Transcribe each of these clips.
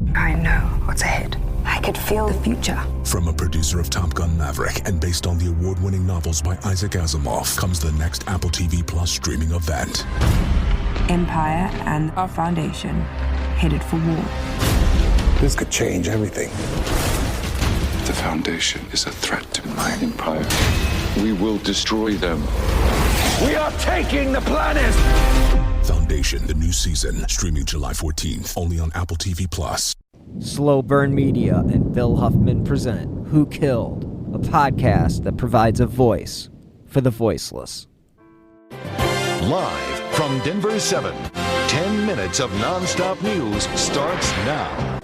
I know what's ahead. I could feel the future. From a producer of Top Gun Maverick and based on the award-winning novels by Isaac Asimov comes the next Apple TV Plus streaming event. Empire and our foundation headed for war. This could change everything. The Foundation is a threat to my empire. We will destroy them. We are taking the planet! Foundation, the new season, streaming July 14th, only on Apple TV Plus. Slow Burn Media and Bill Huffman present Who Killed, a podcast that provides a voice for the voiceless. Live from Denver 7, 10 minutes of nonstop news starts now.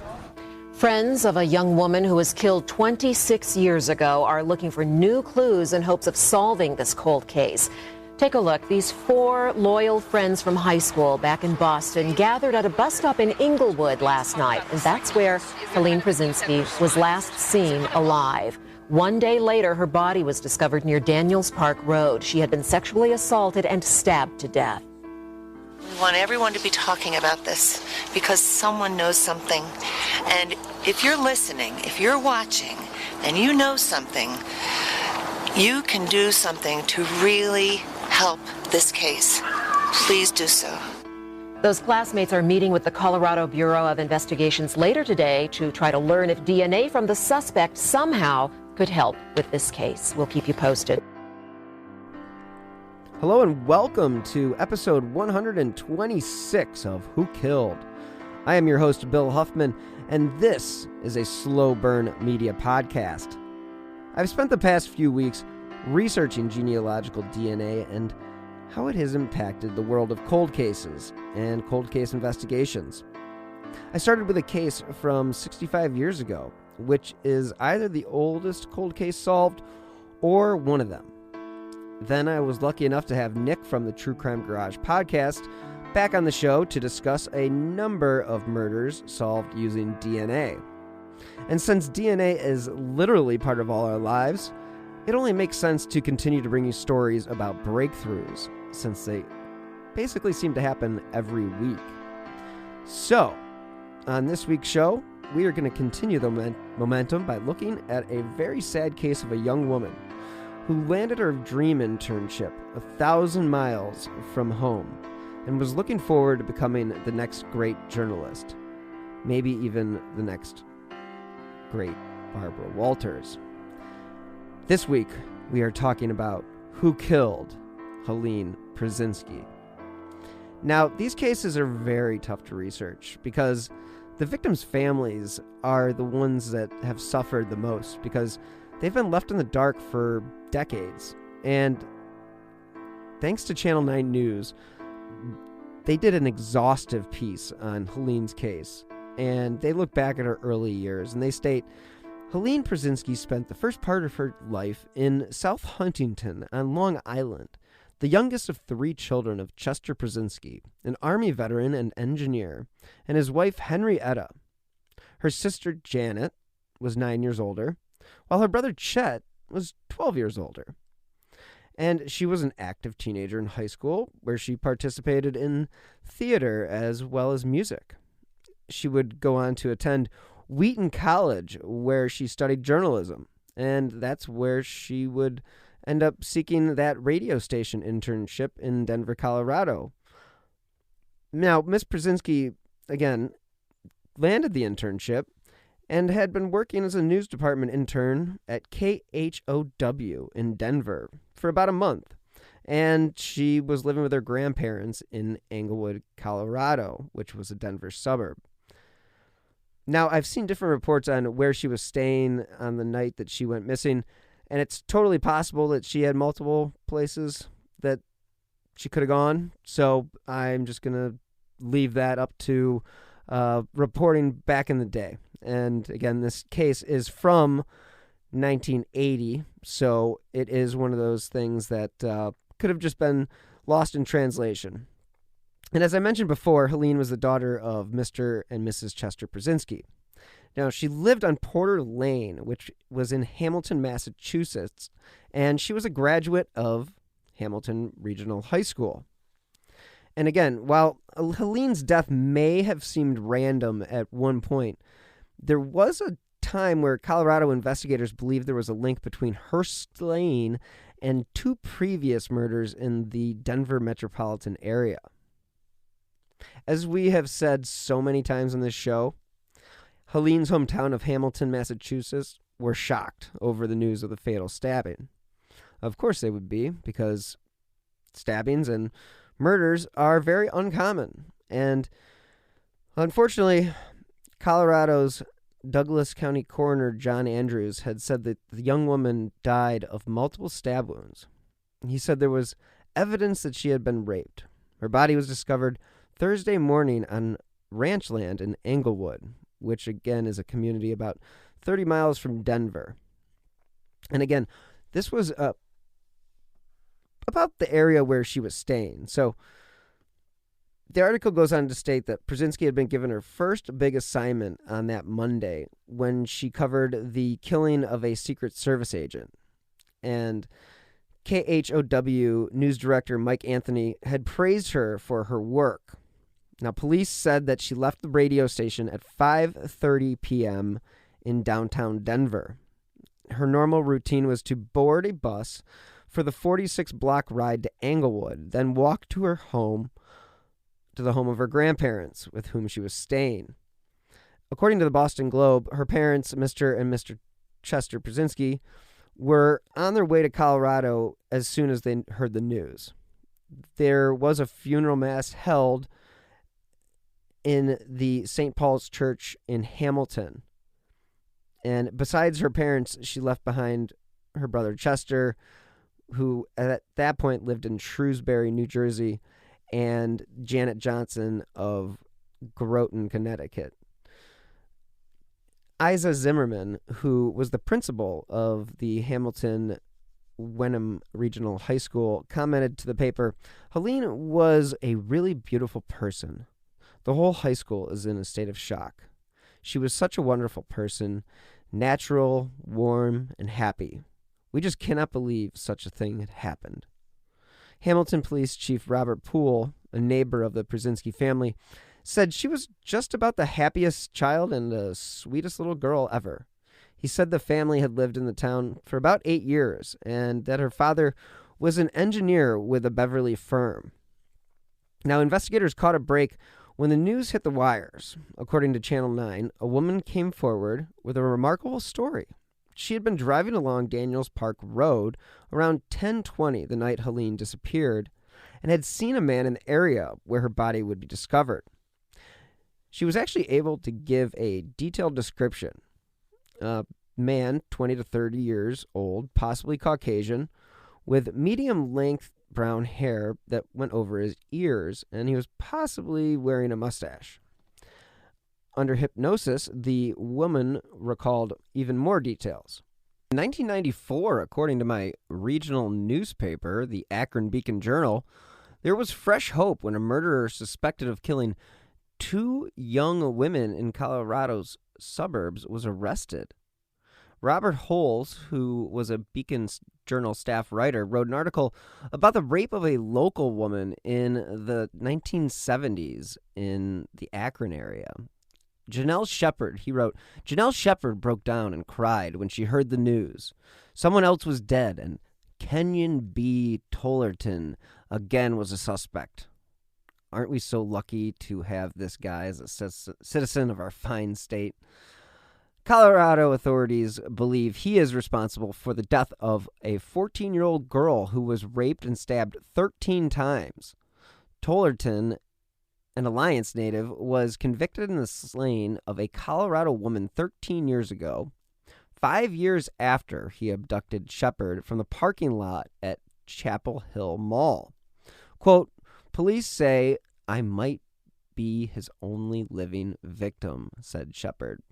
Friends of a young woman who was killed 26 years ago are looking for new clues in hopes of solving this cold case. Take a look. These four loyal friends from high school back in Boston gathered at a bus stop in Englewood last night, and that's where Helene Pruszynski was last seen alive. One day later, her body was discovered near Daniels Park Road. She had been sexually assaulted and stabbed to death. We want everyone to be talking about this because someone knows something. And if you're listening, if you're watching, and you know something, you can do something to really help this case. Please do so. Those classmates are meeting with the Colorado Bureau of Investigations later today to try to learn if DNA from the suspect somehow could help with this case. We'll keep you posted. Hello and welcome to episode 126 of Who Killed. I am your host, Bill Huffman, and this is a Slow Burn Media podcast. I've spent the past few weeks researching genealogical DNA and how it has impacted the world of cold cases and cold case investigations. I started with a case from 65 years ago, which is either the oldest cold case solved or one of them. Then I was lucky enough to have Nick from the True Crime Garage podcast back on the show to discuss a number of murders solved using DNA. And since DNA is literally part of all our lives, it only makes sense to continue to bring you stories about breakthroughs, since they basically seem to happen every week. So, on this week's show, we are going to continue the momentum by looking at a very sad case of a young woman who landed her dream internship 1,000 miles from home and was looking forward to becoming the next great journalist, maybe even the next great Barbara Walters. This week, we are talking about who killed Helene Pruszynski. Now, these cases are very tough to research because the victims' families are the ones that have suffered the most because they've been left in the dark for decades. And thanks to Channel 9 News, they did an exhaustive piece on Helene's case. And they look back at her early years and they state, Helene Pruszynski spent the first part of her life in South Huntington on Long Island, the youngest of three children of Chester Pruszynski, an Army veteran and engineer, and his wife Henrietta. Her sister Janet was 9 years older, while her brother Chet was 12 years older. And she was an active teenager in high school, where she participated in theater as well as music. She would go on to attend Wheaton College, where she studied journalism, and that's where she would end up seeking that radio station internship in Denver, Colorado. Now, Miss Pruszynski, again, landed the internship and had been working as a news department intern at KHOW in Denver for about a month, and she was living with her grandparents in Englewood, Colorado, which was a Denver suburb. Now, I've seen different reports on where she was staying on the night that she went missing, and it's totally possible that she had multiple places that she could have gone. So I'm just going to leave that up to reporting back in the day. And again, this case is from 1980, so it is one of those things that could have just been lost in translation. And as I mentioned before, Helene was the daughter of Mr. and Mrs. Chester Pruszynski. Now, she lived on Porter Lane, which was in Hamilton, Massachusetts, and she was a graduate of Hamilton Regional High School. And again, while Helene's death may have seemed random at one point, there was a time where Colorado investigators believed there was a link between her slaying and 2 previous murders in the Denver metropolitan area. As we have said so many times on this show, Helene's hometown of Hamilton, Massachusetts, were shocked over the news of the fatal stabbing. Of course they would be, because stabbings and murders are very uncommon. And unfortunately, Colorado's Douglas County Coroner John Andrews had said that the young woman died of multiple stab wounds. He said there was evidence that she had been raped. Her body was discovered Thursday morning on ranch land in Englewood, which again is a community about 30 miles from Denver. And again, this was about the area where she was staying. So the article goes on to state that Pruszynski had been given her first big assignment on that Monday when she covered the killing of a Secret Service agent. And KHOW news director Mike Anthony had praised her for her work. Now, police said that she left the radio station at 5:30 p.m. in downtown Denver. Her normal routine was to board a bus for the 46-block ride to Englewood, then walk to her home, to the home of her grandparents, with whom she was staying. According to the Boston Globe, her parents, Mr. and Mr. Chester Pruszynski, were on their way to Colorado as soon as they heard the news. There was a funeral mass held in the St. Paul's Church in Hamilton. And besides her parents, she left behind her brother Chester, who at that point lived in Shrewsbury, New Jersey, and Janet Johnson of Groton, Connecticut. Isa Zimmerman, who was the principal of the Hamilton Wenham Regional High School, commented to the paper, "Helene was a really beautiful person. The whole high school is in a state of shock. She was such a wonderful person, natural, warm, and happy. We just cannot believe such a thing had happened." Hamilton Police Chief Robert Poole, a neighbor of the Pruszynski family, said she was just about the happiest child and the sweetest little girl ever. He said the family had lived in the town for about 8 years and that her father was an engineer with a Beverly firm. Now, investigators caught a break when the news hit the wires. According to Channel 9, a woman came forward with a remarkable story. She had been driving along Daniels Park Road around 10:20 the night Helene disappeared and had seen a man in the area where her body would be discovered. She was actually able to give a detailed description. A man, 20 to 30 years old, possibly Caucasian, with medium-length brown hair that went over his ears, and he was possibly wearing a mustache. Under hypnosis, the woman recalled even more details. In 1994, according to my regional newspaper, the Akron Beacon Journal, there was fresh hope when a murderer suspected of killing 2 young women in Colorado's suburbs was arrested. Robert Holes, who was a Beacon Journal staff writer, wrote an article about the rape of a local woman in the 1970s in the Akron area. Janelle Shepard, he wrote, Janelle Shepard broke down and cried when she heard the news. Someone else was dead, and Kenyon B. Tollerton again was a suspect. Aren't we so lucky to have this guy as a citizen of our fine state? Colorado authorities believe he is responsible for the death of a 14-year-old girl who was raped and stabbed 13 times. Tollerton, an Alliance native, was convicted in the slaying of a Colorado woman 13 years ago, 5 years after he abducted Shepard from the parking lot at Chapel Hill Mall. Quote, "Police say I might be his only living victim," said Shepard.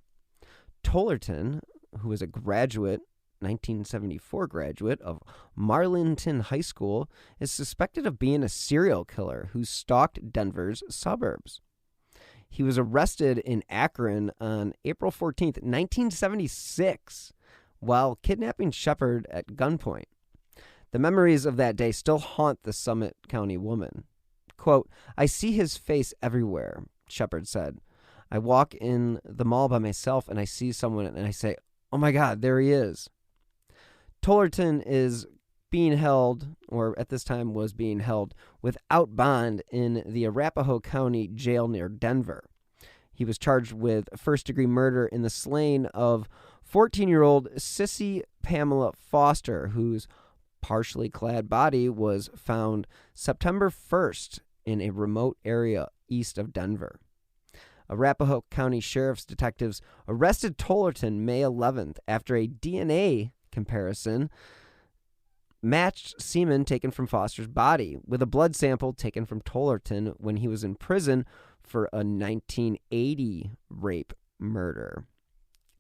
Tollerton, who was a 1974 graduate of Marlinton High School, is suspected of being a serial killer who stalked Denver's suburbs. He was arrested in Akron on April 14th, 1976, while kidnapping Shepard at gunpoint. The memories of that day still haunt the Summit County woman. Quote, "I see his face everywhere," Shepard said. "I walk in the mall by myself and I see someone and I say, oh my God, there he is." Tollerton is being held, or at this time was being held, without bond in the Arapahoe County Jail near Denver. He was charged with first-degree murder in the slaying of 14-year-old Sissy Pamela Foster, whose partially clad body was found September 1st in a remote area east of Denver. Arapahoe County Sheriff's detectives arrested Tollerton May 11th after a DNA comparison matched semen taken from Foster's body with a blood sample taken from Tollerton when he was in prison for a 1980 rape murder.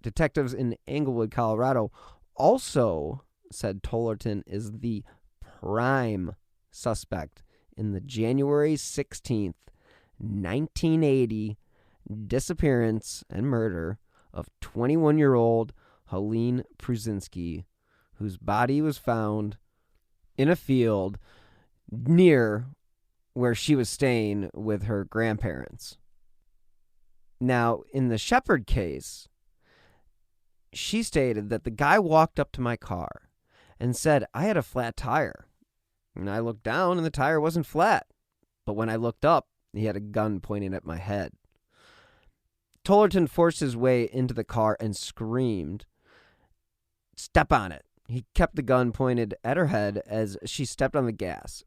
Detectives in Englewood, Colorado, also said Tollerton is the prime suspect in the January 16th, 1980 disappearance and murder of 21-year-old Helene Pruszynski, whose body was found in a field near where she was staying with her grandparents. Now, in the Shepard case, she stated that the guy walked up to my car and said I had a flat tire. And I looked down and the tire wasn't flat. But when I looked up, he had a gun pointing at my head. Tollerton forced his way into the car and screamed, "Step on it." He kept the gun pointed at her head as she stepped on the gas.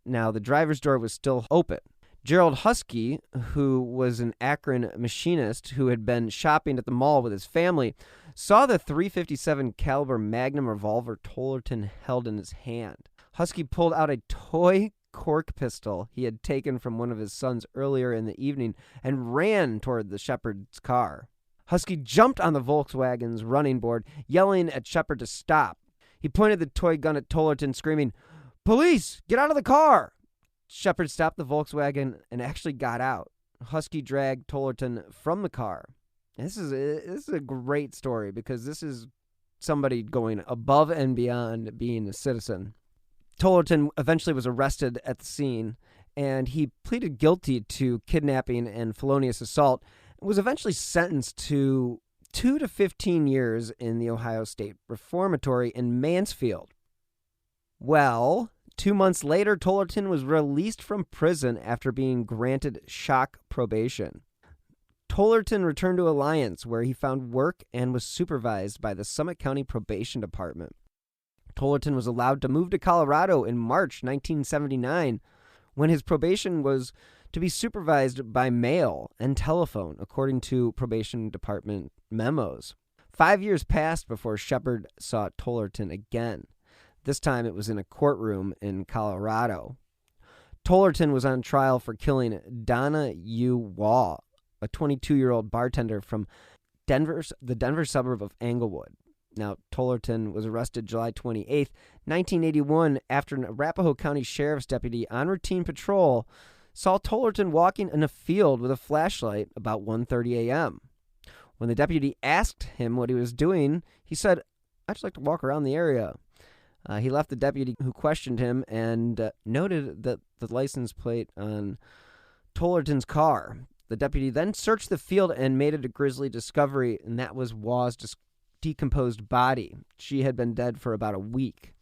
Now, the driver's door was still open. Gerald Husky, who was an Akron machinist who had been shopping at the mall with his family, saw the .357 caliber Magnum revolver Tollerton held in his hand. Husky pulled out a toy cork pistol he had taken from one of his sons earlier in the evening and ran toward the Shepard's car. Husky jumped on the Volkswagen's running board, yelling at Shepard to stop. He pointed the toy gun at Tollerton, screaming, "Police, get out of the car!" Shepard stopped the Volkswagen and actually got out. Husky dragged Tollerton from the car. This is a great story because this is somebody going above and beyond being a citizen. Tollerton eventually was arrested at the scene, and he pleaded guilty to kidnapping and felonious assault, and was eventually sentenced to 2 to 15 years in the Ohio State Reformatory in Mansfield. Well, 2 months later, Tollerton was released from prison after being granted shock probation. Tollerton returned to Alliance, where he found work and was supervised by the Summit County Probation Department. Tollerton was allowed to move to Colorado in March 1979, when his probation was to be supervised by mail and telephone, according to probation department memos. 5 years passed before Shepard saw Tollerton again. This time it was in a courtroom in Colorado. Tollerton was on trial for killing Donna U. Waugh, a 22-year-old bartender from the Denver suburb of Englewood. Now, Tollerton was arrested July 28, 1981, after an Arapahoe County Sheriff's deputy on routine patrol saw Tollerton walking in a field with a flashlight about 1:30 a.m. When the deputy asked him what he was doing, he said, "I'd just like to walk around the area." He left the deputy who questioned him and noted that the license plate on Tollerton's car. The deputy then searched the field and made it a grisly discovery, and that was Waugh's decomposed body. She had been dead for about a week.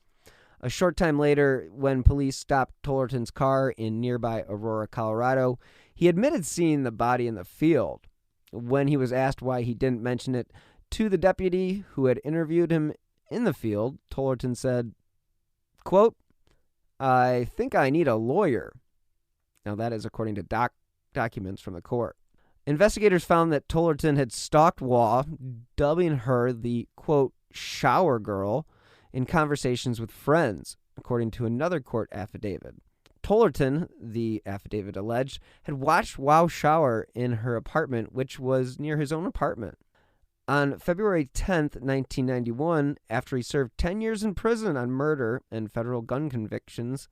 A short time later, when police stopped Tollerton's car in nearby Aurora, Colorado, he admitted seeing the body in the field. When he was asked why he didn't mention it to the deputy who had interviewed him in the field, Tollerton said, quote, "I think I need a lawyer." Now that is according to documents from the court. Investigators found that Tollerton had stalked Waugh, dubbing her the, quote, "shower girl," in conversations with friends, according to another court affidavit. Tollerton, the affidavit alleged, had watched Waugh shower in her apartment, which was near his own apartment. On February 10th, 1991, after he served 10 years in prison on murder and federal gun convictions,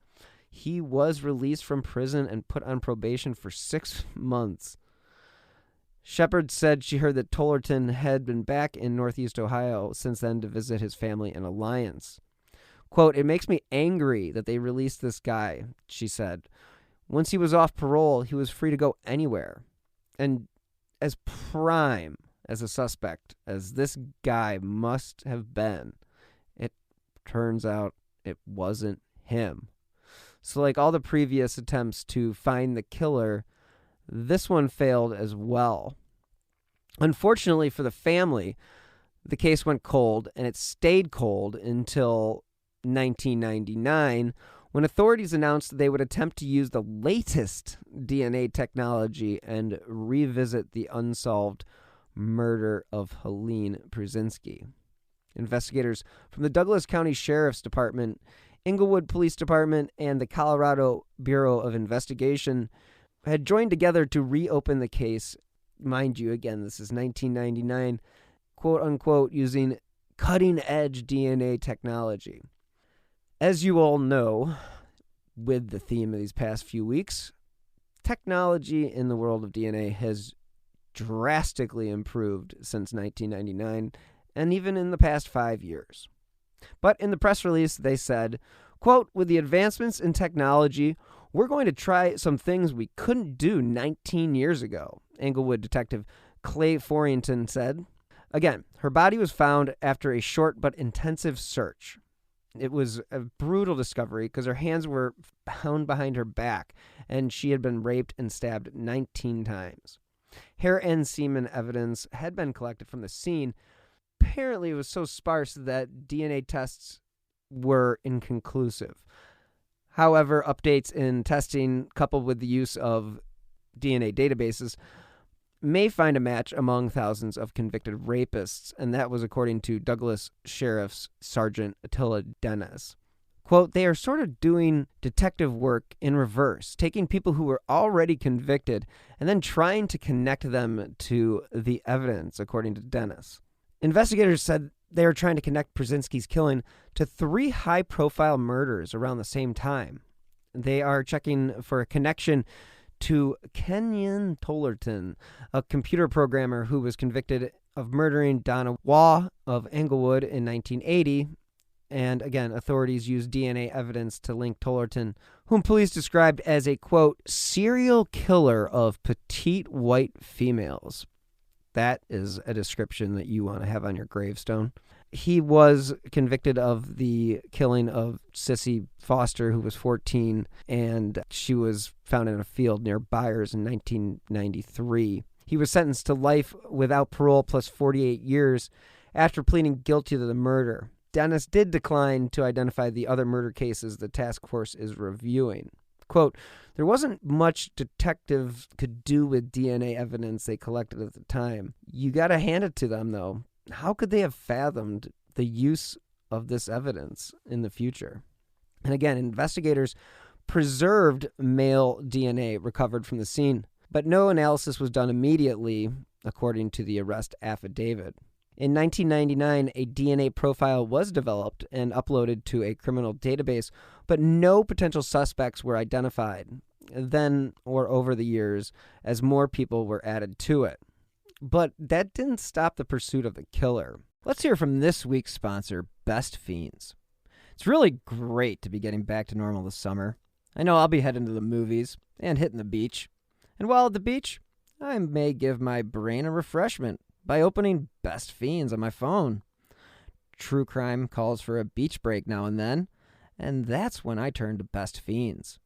he was released from prison and put on probation for 6 months. Shepard said she heard that Tollerton had been back in Northeast Ohio since then to visit his family in Alliance. Quote, "It makes me angry that they released this guy," she said. Once he was off parole, he was free to go anywhere. And as prime as a suspect as this guy must have been, it turns out it wasn't him. So like all the previous attempts to find the killer, this one failed as well. Unfortunately for the family, the case went cold, and it stayed cold until 1999, when authorities announced they would attempt to use the latest DNA technology and revisit the unsolved murder of Helene Pruszynski. Investigators from the Douglas County Sheriff's Department, Englewood Police Department, and the Colorado Bureau of Investigation had joined together to reopen the case. Mind you, again, this is 1999, quote-unquote, using cutting-edge DNA technology. As you all know, with the theme of these past few weeks, technology in the world of DNA has drastically improved since 1999, and even in the past 5 years. But in the press release, they said, quote, with the advancements in technology, we're going to try some things we couldn't do 19 years ago, Englewood detective Clay Forrington said. Again, her body was found after a short but intensive search. It was a brutal discovery because her hands were bound behind her back, and she had been raped and stabbed 19 times. Hair and semen evidence had been collected from the scene. Apparently, it was so sparse that DNA tests were inconclusive. However, updates in testing, coupled with the use of DNA databases, may find a match among thousands of convicted rapists, and that was according to Douglas Sheriff's Sergeant Attila Dennis. Quote, they are sort of doing detective work in reverse, taking people who were already convicted and then trying to connect them to the evidence, according to Dennis. Investigators said they are trying to connect Pruszynski's killing to 3 high-profile murders around the same time. They are checking for a connection to Kenyon Tollerton, a computer programmer who was convicted of murdering Donna Waugh of Englewood in 1980. And again, authorities used DNA evidence to link Tollerton, whom police described as a, quote, serial killer of petite white females. That is a description that you want to have on your gravestone. He was convicted of the killing of Sissy Foster, who was 14, and she was found in a field near Byers in 1993. He was sentenced to life without parole plus 48 years after pleading guilty to the murder. Dennis did decline to identify the other murder cases the task force is reviewing. Quote, there wasn't much detectives could do with DNA evidence they collected at the time. You got to hand it to them, though. How could they have fathomed the use of this evidence in the future? And again, investigators preserved male DNA recovered from the scene, but no analysis was done immediately, according to the arrest affidavit. In 1999, a DNA profile was developed and uploaded to a criminal database, but no potential suspects were identified then or over the years as more people were added to it. But that didn't stop the pursuit of the killer. Let's hear from this week's sponsor, Best Fiends. It's really great to be getting back to normal this summer. I know I'll be heading to the movies and hitting the beach. And while at the beach, I may give my brain a refreshment by opening Best Fiends on my phone. True crime calls for a beach break now and then, and that's when I turn to Best Fiends.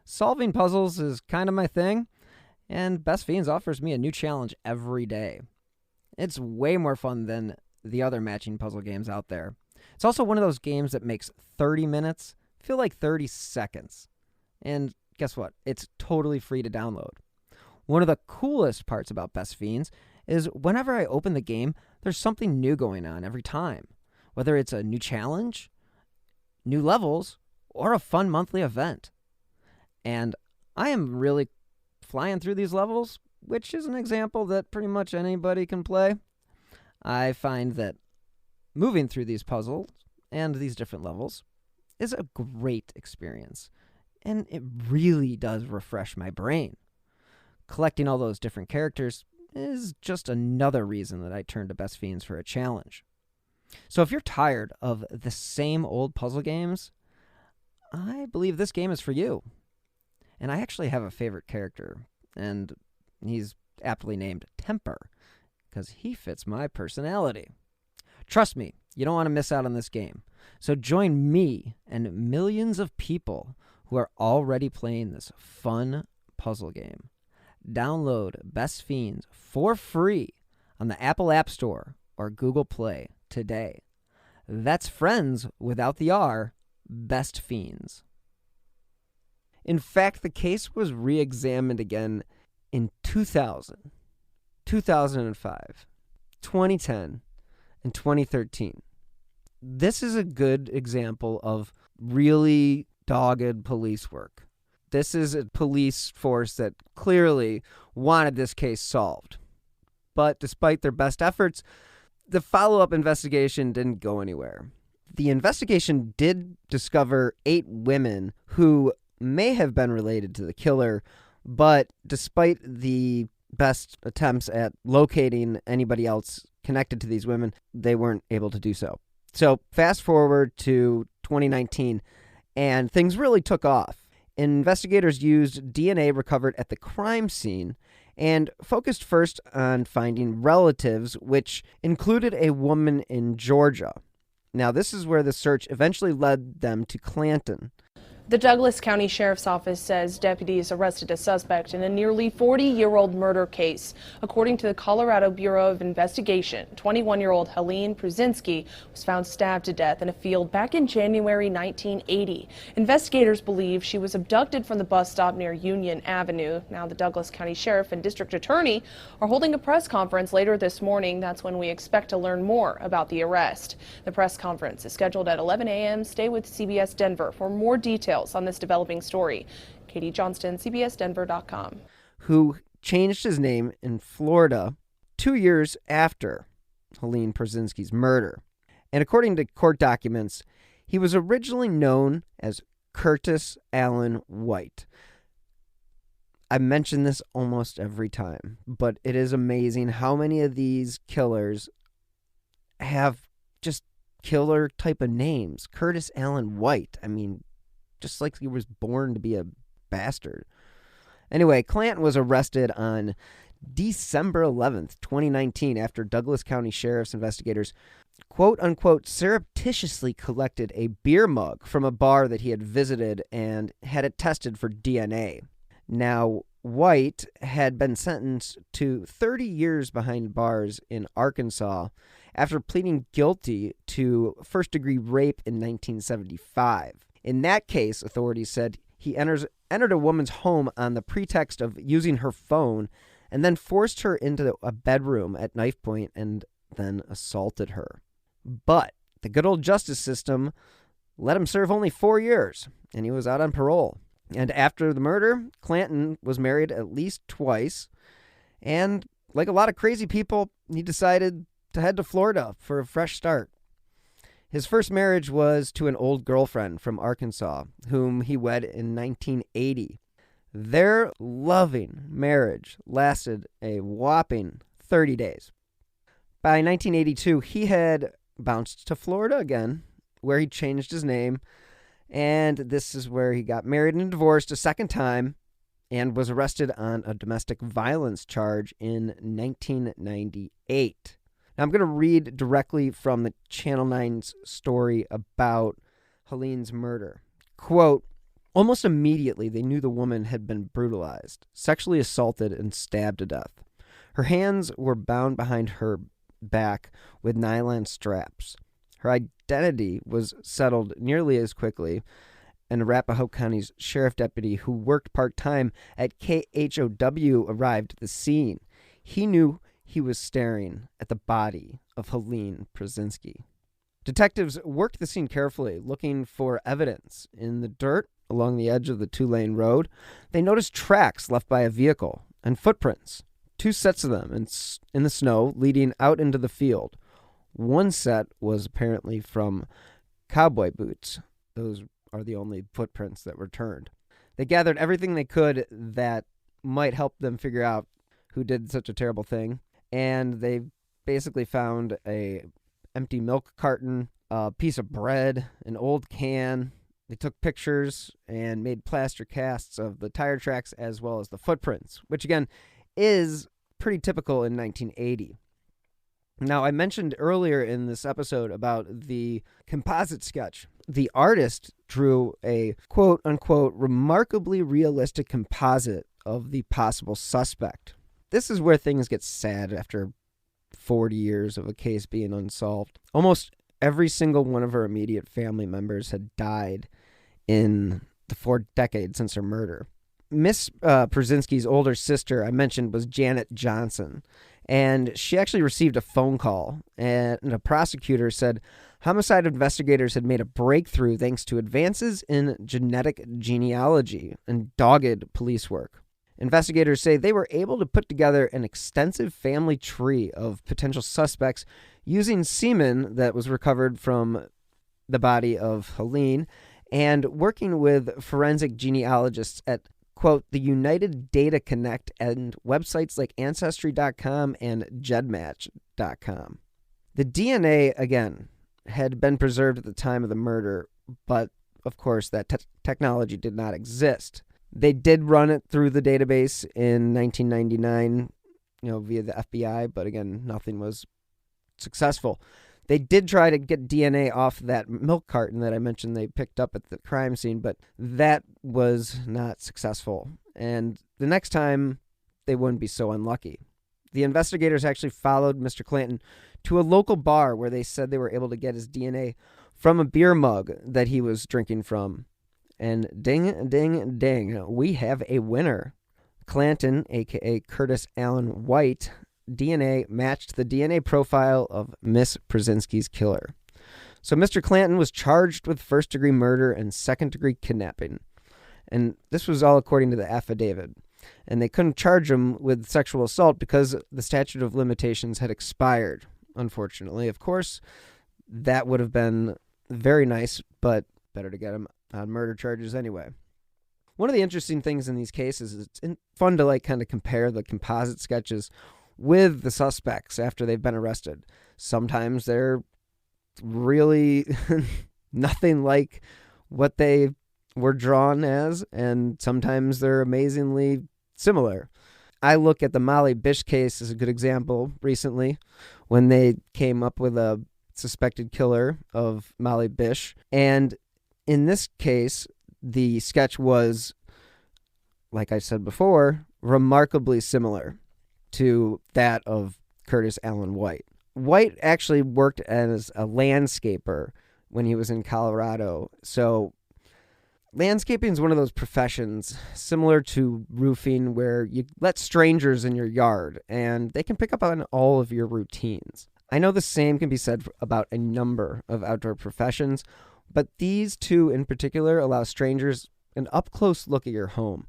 Solving puzzles is kind of my thing, and Best Fiends offers me a new challenge every day. It's way more fun than the other matching puzzle games out there. It's also one of those games that makes 30 minutes feel like 30 seconds. And guess what? It's totally free to download. One of the coolest parts about Best Fiends is whenever I open the game, there's something new going on every time. Whether it's a new challenge, new levels, or a fun monthly event. And I am really flying through these levels, which is an example that pretty much anybody can play. I find that moving through these puzzles and these different levels is a great experience, and it really does refresh my brain. Collecting all those different characters is just another reason that I turn to Best Fiends for a challenge. So if you're tired of the same old puzzle games, I believe this game is for you. And I actually have a favorite character, and he's aptly named Temper, because he fits my personality. Trust me, you don't want to miss out on this game. So join me and millions of people who are already playing this fun puzzle game. Download Best Fiends for free on the Apple App Store or Google Play today. That's friends without the R, Best Fiends. In fact, the case was re-examined again in 2000, 2005, 2010, and 2013. This is a good example of really dogged police work. This is a police force that clearly wanted this case solved. But despite their best efforts, the follow-up investigation didn't go anywhere. The investigation did discover 8 women who may have been related to the killer, but despite the best attempts at locating anybody else connected to these women, they weren't able to do so. So fast forward to 2019, and things really took off. Investigators used DNA recovered at the crime scene and focused first on finding relatives, which included a woman in Georgia. Now, this is where the search eventually led them to Clanton. The Douglas County Sheriff's Office says deputies arrested a suspect in a nearly 40-year-old murder case. According to the Colorado Bureau of Investigation, 21-year-old Helene Pruszynski was found stabbed to death in a field back in January 1980. Investigators believe she was abducted from the bus stop near Union Avenue. Now, the Douglas County Sheriff and District Attorney are holding a press conference later this morning. That's when we expect to learn more about the arrest. The press conference is scheduled at 11 a.m. Stay with CBS Denver for more details on this developing story. Katie Johnston, CBSDenver.com. Who changed his name in Florida 2 years after Helene Pruszynski's murder. And according to court documents, he was originally known as Curtis Allen White. I mention this almost every time, but it is amazing how many of these killers have just killer type of names. Curtis Allen White. I mean, just like he was born to be a bastard. Anyway, Clanton was arrested on December 11th, 2019, after Douglas County Sheriff's investigators, quote-unquote, surreptitiously collected a beer mug from a bar that he had visited and had it tested for DNA. Now, White had been sentenced to 30 years behind bars in Arkansas after pleading guilty to first-degree rape in 1975. In that case, authorities said he entered a woman's home on the pretext of using her phone and then forced her into a bedroom at knife point and then assaulted her. But the good old justice system let him serve only 4 years, and he was out on parole. And after the murder, Clanton was married at least twice, and like a lot of crazy people, he decided to head to Florida for a fresh start. His first marriage was to an old girlfriend from Arkansas, whom he wed in 1980. Their loving marriage lasted a whopping 30 days. By 1982, he had bounced to Florida again, where he changed his name, and this is where he got married and divorced a second time and was arrested on a domestic violence charge in 1998. Now, I'm going to read directly from the Channel 9's story about Helene's murder. Quote, almost immediately, they knew the woman had been brutalized, sexually assaulted, and stabbed to death. Her hands were bound behind her back with nylon straps. Her identity was settled nearly as quickly, and Arapahoe County's sheriff deputy who worked part-time at KHOW arrived at the scene. He knew he was staring at the body of Helene Pruszynski. Detectives worked the scene carefully, looking for evidence. In the dirt along the edge of the 2-lane road, they noticed tracks left by a vehicle and footprints, 2 sets of them in the snow leading out into the field. One set was apparently from cowboy boots. Those are the only footprints that were turned. They gathered everything they could that might help them figure out who did such a terrible thing. And they basically found a empty milk carton, a piece of bread, an old can. They took pictures and made plaster casts of the tire tracks as well as the footprints, which again is pretty typical in 1980. Now, I mentioned earlier in this episode about the composite sketch. The artist drew a quote-unquote remarkably realistic composite of the possible suspect. This is where things get sad after 40 years of a case being unsolved. Almost every single one of her immediate family members had died in the 4 decades since her murder. Miss Pruszynski's older sister, I mentioned, was Janet Johnson, and she actually received a phone call, and a prosecutor said homicide investigators had made a breakthrough thanks to advances in genetic genealogy and dogged police work. Investigators say they were able to put together an extensive family tree of potential suspects using semen that was recovered from the body of Helene and working with forensic genealogists at, quote, the United Data Connect and websites like Ancestry.com and Gedmatch.com. The DNA, again, had been preserved at the time of the murder, but, of course, that technology did not exist. They did run it through the database in 1999, via the FBI, but again, nothing was successful. They did try to get DNA off that milk carton that I mentioned they picked up at the crime scene, but that was not successful. And the next time, they wouldn't be so unlucky. The investigators actually followed Mr. Clanton to a local bar where they said they were able to get his DNA from a beer mug that he was drinking from. And ding, ding, ding, we have a winner. Clanton, a.k.a. Curtis Allen White, DNA matched the DNA profile of Miss Pruszynski's killer. So Mr. Clanton was charged with first-degree murder and second-degree kidnapping. And this was all according to the affidavit. And they couldn't charge him with sexual assault because the statute of limitations had expired, unfortunately. Of course, that would have been very nice, but better to get him on murder charges anyway. One of the interesting things in these cases is it's fun to kind of compare the composite sketches with the suspects after they've been arrested. Sometimes they're really nothing like what they were drawn as, and sometimes they're amazingly similar. I look at the Molly Bish case as a good example recently when they came up with a suspected killer of Molly Bish. And in this case, the sketch was, like I said before, remarkably similar to that of Curtis Allen White. White actually worked as a landscaper when he was in Colorado. So landscaping is one of those professions similar to roofing where you let strangers in your yard and they can pick up on all of your routines. I know the same can be said about a number of outdoor professions, but these two in particular allow strangers an up-close look at your home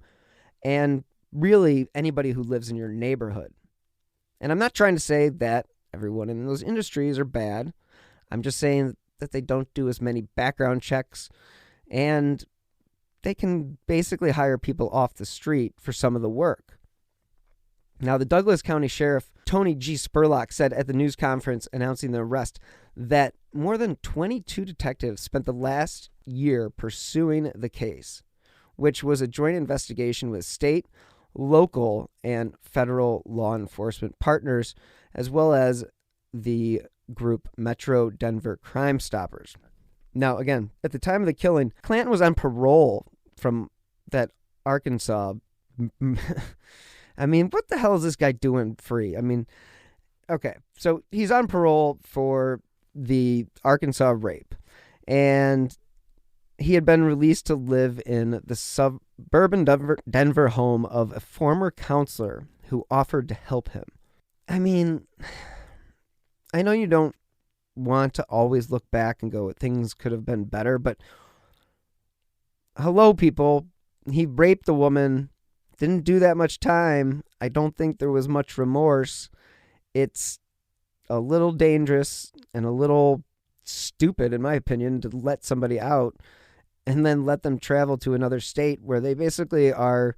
and really anybody who lives in your neighborhood. And I'm not trying to say that everyone in those industries are bad. I'm just saying that they don't do as many background checks, and they can basically hire people off the street for some of the work. Now, the Douglas County Sheriff Tony G. Spurlock said at the news conference announcing the arrest that more than 22 detectives spent the last year pursuing the case, which was a joint investigation with state, local, and federal law enforcement partners, as well as the group Metro Denver Crime Stoppers. Now, again, at the time of the killing, Clanton was on parole from that Arkansas. I mean, what the hell is this guy doing free? I mean, okay, so he's on parole for the Arkansas rape, and he had been released to live in the suburban Denver home of a former counselor who offered to help him. I mean, I know you don't want to always look back and go, things could have been better, but hello, people. He raped the woman, didn't do that much time. I don't think there was much remorse. It's a little dangerous and a little stupid, in my opinion, to let somebody out and then let them travel to another state where they basically are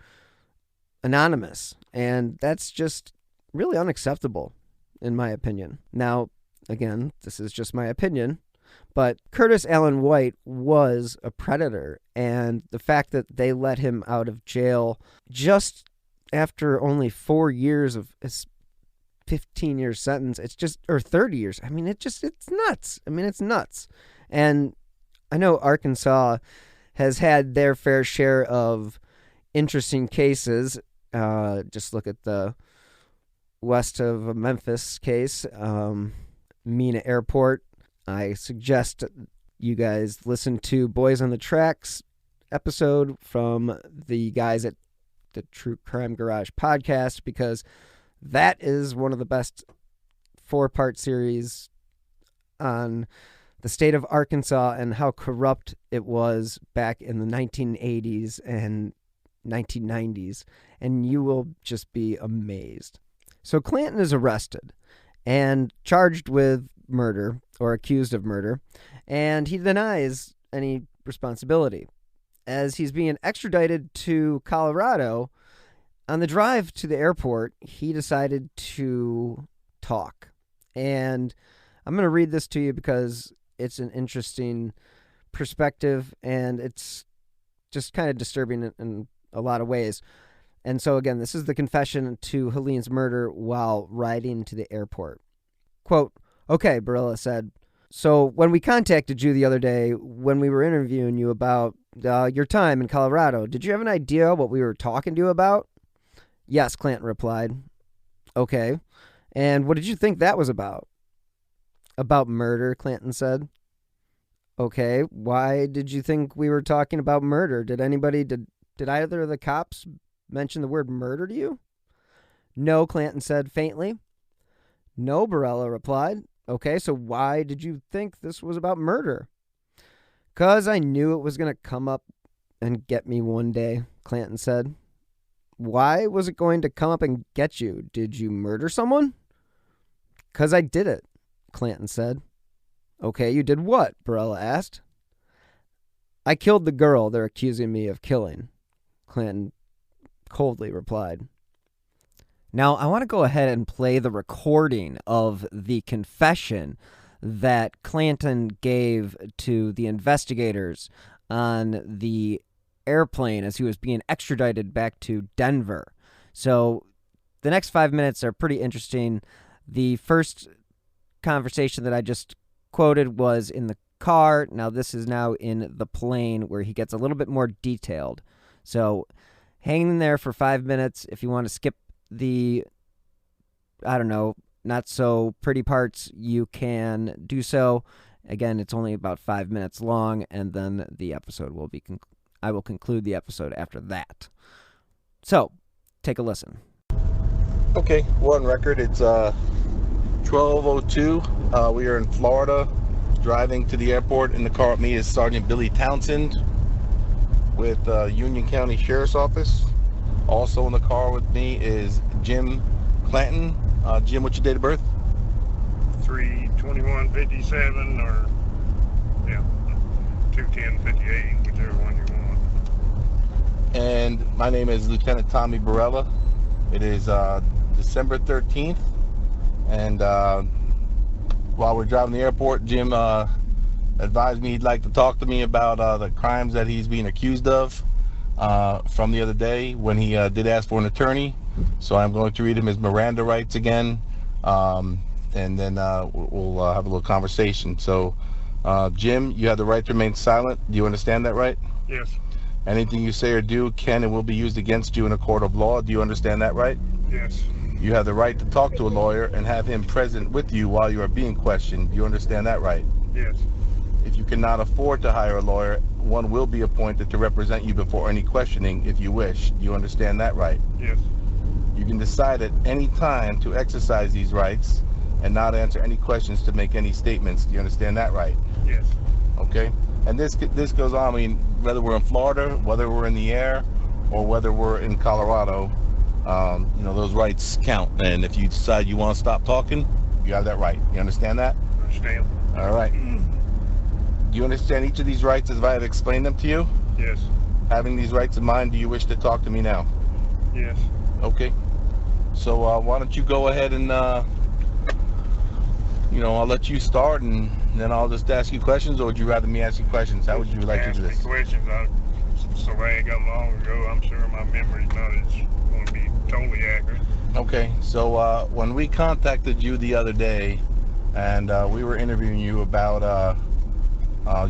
anonymous. And that's just really unacceptable, in my opinion. Now, again, this is just my opinion. But Curtis Allen White was a predator, and the fact that they let him out of jail just after only 4 years of his 15-year sentence, or 30 years. I mean, it's nuts. It's nuts. And I know Arkansas has had their fair share of interesting cases. Just look at the west of Memphis case, Mena Airport. I suggest you guys listen to Boys on the Tracks episode from the guys at the True Crime Garage podcast, because that is one of the best 4-part series on the state of Arkansas and how corrupt it was back in the 1980s and 1990s, and you will just be amazed. So Clanton is arrested and charged with murder, or accused of murder, and he denies any responsibility. As he's being extradited to Colorado, on the drive to the airport, he decided to talk. And I'm going to read this to you because it's an interesting perspective, and it's just kind of disturbing in a lot of ways. And so, again, this is the confession to Helene's murder while riding to the airport. Quote, "Okay," Barilla said. "So when we contacted you the other day, when we were interviewing you about your time in Colorado, did you have an idea what we were talking to you about?" "Yes," Clanton replied. "Okay. And what did you think that was about?" "About murder," Clanton said. "Okay. Why did you think we were talking about murder? Did either of the cops mention the word murder to you?" "No," Clanton said faintly. "No," Barella replied. "Okay, so why did you think this was about murder?" "'Cause I knew it was going to come up and get me one day," Clanton said. "Why was it going to come up and get you? Did you murder someone?" "'Cause I did it," Clanton said. "Okay, you did what?" Barella asked. "I killed the girl they're accusing me of killing," Clanton coldly replied. Now, I want to go ahead and play the recording of the confession that Clanton gave to the investigators on the airplane as he was being extradited back to Denver. So the next 5 minutes are pretty interesting. The first conversation that I just quoted was in the car. Now this is now in the plane, where he gets a little bit more detailed. So hang in there for 5 minutes. If you want to skip the, not so pretty parts, you can do so. Again, it's only about 5 minutes long, and then the episode will be I will conclude the episode after that. So, take a listen. Okay, we're on record. It's 12:02. We are in Florida, driving to the airport. In the car with me is Sergeant Billy Townsend with Union County Sheriff's Office. Also in the car with me is Jim Clanton. Jim, what's your date of birth? 3/21/57 or 2/10/58, whichever one you want. And my name is Lieutenant Tommy Barella. It is December 13th, and while we're driving the airport, Jim advised me he'd like to talk to me about the crimes that he's being accused of from the other day when he did ask for an attorney. So I'm going to read him his Miranda rights again, and then we'll have a little conversation. So Jim, you have the right to remain silent. Do you understand that right? Yes. Anything you say or do can and will be used against you in a court of law. Do you understand that right? Yes. You have the right to talk to a lawyer and have him present with you while you are being questioned. Do you understand that right? Yes. If you cannot afford to hire a lawyer, one will be appointed to represent you before any questioning if you wish. Do you understand that right? Yes. You can decide at any time to exercise these rights and not answer any questions to make any statements. Do you understand that right? Yes. Okay. And this goes on, whether we're in Florida, whether we're in the air, or whether we're in Colorado, those rights count. And if you decide you want to stop talking, you have that right. You understand that? Understand. All right. Do you understand each of these rights as I have explained them to you? Yes. Having these rights in mind, do you wish to talk to me now? Yes. Okay. So why don't you go ahead and I'll let you start, and then I'll just ask you questions, or would you rather me ask you questions? How would you like to do this? Ask me questions. So I ain't got long ago. I'm sure my memory's not going to be totally accurate. Okay, so when we contacted you the other day, and we were interviewing you about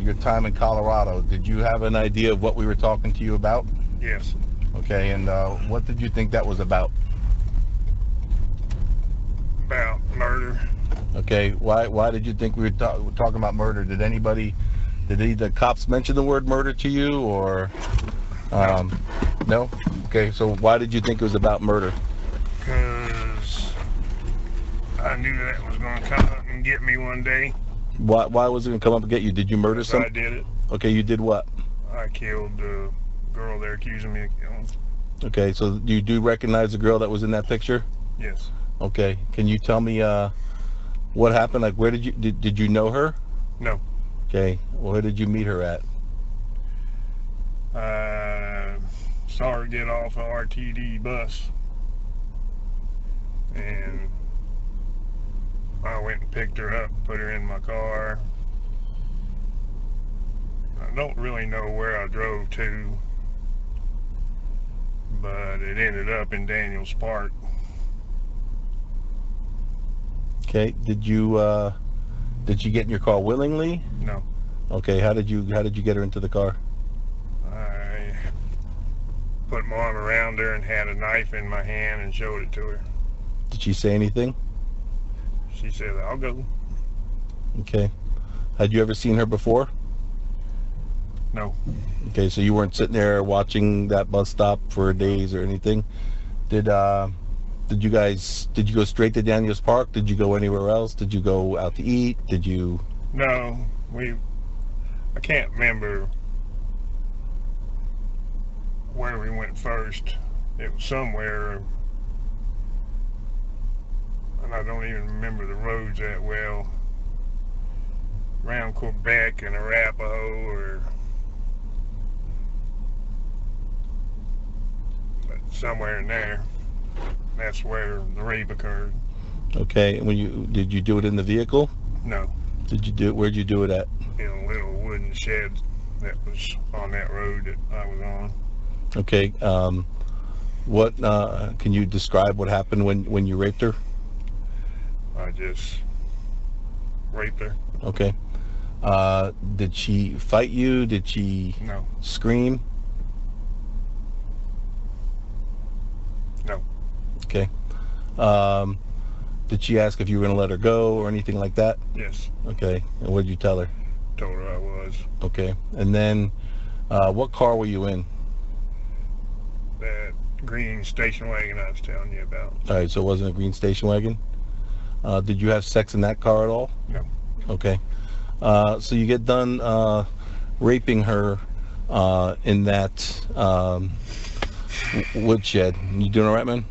your time in Colorado, did you have an idea of what we were talking to you about? Yes. Okay, and what did you think that was about? About murder. Okay, why did you think we were talking about murder? Did the cops mention the word murder to you, or no? Okay, so why did you think it was about murder? Because I knew that was going to come up and get me one day. Why was it going to come up and get you? Did you murder someone? I did it. Okay, you did what? I killed the girl they're accusing me of killing. Okay, so you do recognize the girl that was in that picture? Yes. Okay, can you tell me what happened? Like, where did you know her? No. Okay, where did you meet her at? Saw her get off an RTD bus, and I went and picked her up, put her in my car. I don't really know where I drove to, but it ended up in Daniels Park. Okay, did she get in your car willingly? No. Okay, how did you get her into the car? I put my arm around her and had a knife in my hand and showed it to her. Did she say anything? She said, "I'll go." Okay. Had you ever seen her before? No. Okay, so you weren't sitting there watching that bus stop for days or anything. Did you go straight to Daniels Park? Did you go anywhere else? Did you go out to eat? Did you? No, I can't remember where we went first. It was somewhere, and I don't even remember the roads that well. Around Quebec and Arapahoe, or somewhere in there. That's where the rape occurred. Okay, and did you do it in the vehicle? No. Where'd you do it at? In a little wooden shed that was on that road that I was on. Okay, what can you describe what happened when you raped her? I just raped her. Okay. Did she fight you? Did she No. scream? No. Okay. Did she ask if you were going to let her go or anything like that? Yes. Okay. And what did you tell her? Told her I was. Okay. And then what car were you in? That green station wagon I was telling you about. All right, so it wasn't a green station wagon? Did you have sex in that car at all? No. Okay. So you get done raping her in that woodshed. You doing all right, man?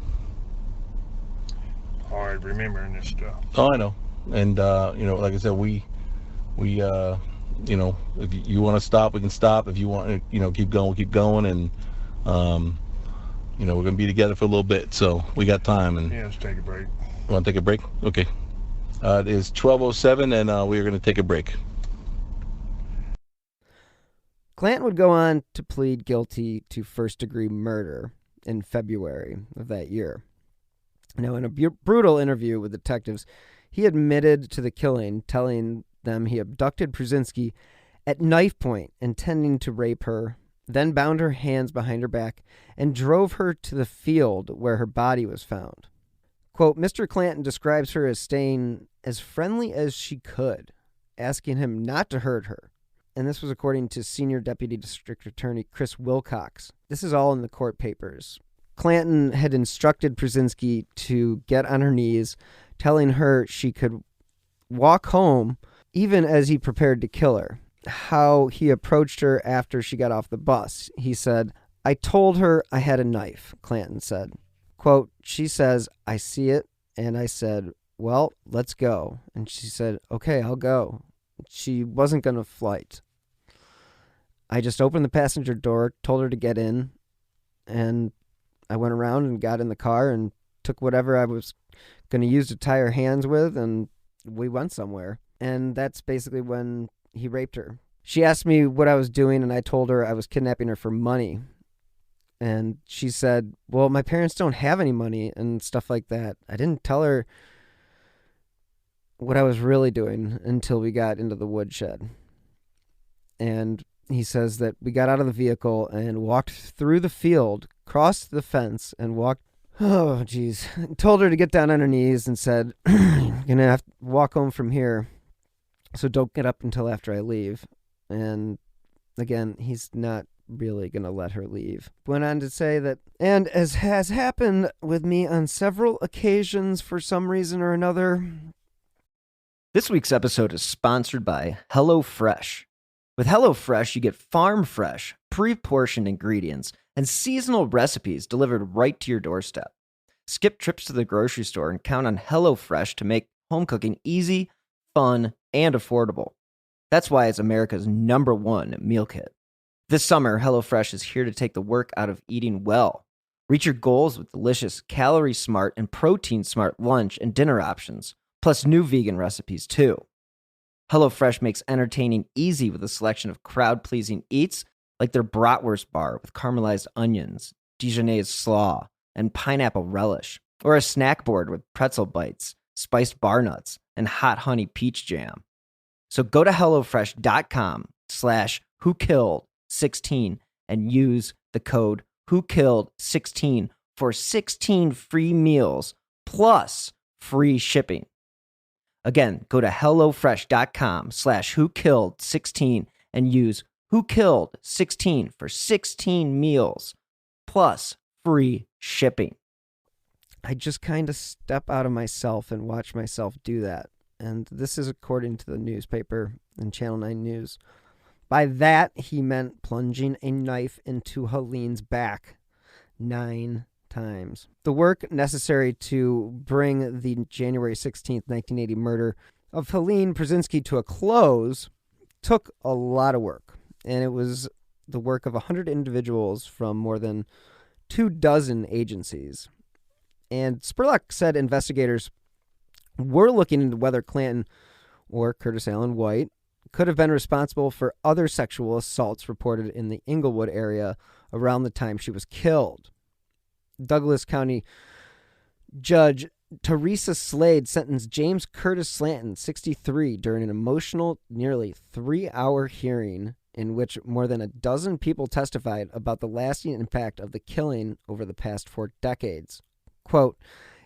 Hard remembering this stuff. Oh, I know. And like I said, we if you want to stop, we can stop. If you want to, keep going, we'll keep going. And we're gonna be together for a little bit, so we got time. And yeah, let's take a break. You want to take a break? Okay. It is 12:07, and we are going to take a break. Clanton would go on to plead guilty to first-degree murder in February of that year. Now, in a brutal interview with detectives, he admitted to the killing, telling them he abducted Pruszynski at knife point, intending to rape her, then bound her hands behind her back and drove her to the field where her body was found. Quote, Mr. Clanton describes her as staying as friendly as she could, asking him not to hurt her. And this was according to Senior Deputy District Attorney Chris Wilcox. This is all in the court papers. Clanton had instructed Pruszynski to get on her knees, telling her she could walk home even as he prepared to kill her. How he approached her after she got off the bus. He said, I told her I had a knife, Clanton said. Quote, she says, I see it. And I said, well, let's go. And she said, okay, I'll go. She wasn't going to fight. I just opened the passenger door, told her to get in, and I went around and got in the car and took whatever I was going to use to tie her hands with, and we went somewhere. And that's basically when he raped her. She asked me what I was doing, and I told her I was kidnapping her for money. And she said, well, my parents don't have any money and stuff like that. I didn't tell her what I was really doing until we got into the woodshed. And he says that we got out of the vehicle and walked through the field, crossed the fence, and walked. Oh, geez. Told her to get down on her knees and said, you're going to have to walk home from here, so don't get up until after I leave. And again, he's not really going to let her leave. Went on to say that, and as has happened with me on several occasions for some reason or another. This week's episode is sponsored by HelloFresh. With HelloFresh, you get farm-fresh, pre-portioned ingredients and seasonal recipes delivered right to your doorstep. Skip trips to the grocery store and count on HelloFresh to make home cooking easy, fun, and affordable. That's why it's America's #1 meal kit. This summer, HelloFresh is here to take the work out of eating well. Reach your goals with delicious, calorie-smart and protein-smart lunch and dinner options, plus new vegan recipes too. HelloFresh makes entertaining easy with a selection of crowd-pleasing eats like their bratwurst bar with caramelized onions, Dijonnaise slaw, and pineapple relish, or a snack board with pretzel bites, spiced bar nuts, and hot honey peach jam. So go to HelloFresh.com/WhoKilled16 and use the code WhoKilled16 for 16 free meals plus free shipping. Again, go to HelloFresh.com/WhoKilled16 and use WhoKilled16 for 16 meals plus free shipping. I just kind of step out of myself and watch myself do that. And this is according to the newspaper and Channel 9 News. By that, he meant plunging a knife into Helene's back 9 times. The work necessary to bring the January 16th, 1980 murder of Helene Pruszynski to a close took a lot of work. And it was the work of 100 individuals from more than 24 agencies. And Spurlock said investigators were looking into whether Clanton or Curtis Allen White could have been responsible for other sexual assaults reported in the Englewood area around the time she was killed. Douglas County Judge Teresa Slade sentenced James Curtis Slanton, 63, during an emotional, nearly 3-hour hearing in which more than a dozen people testified about the lasting impact of the killing over the past 4 decades. Quote,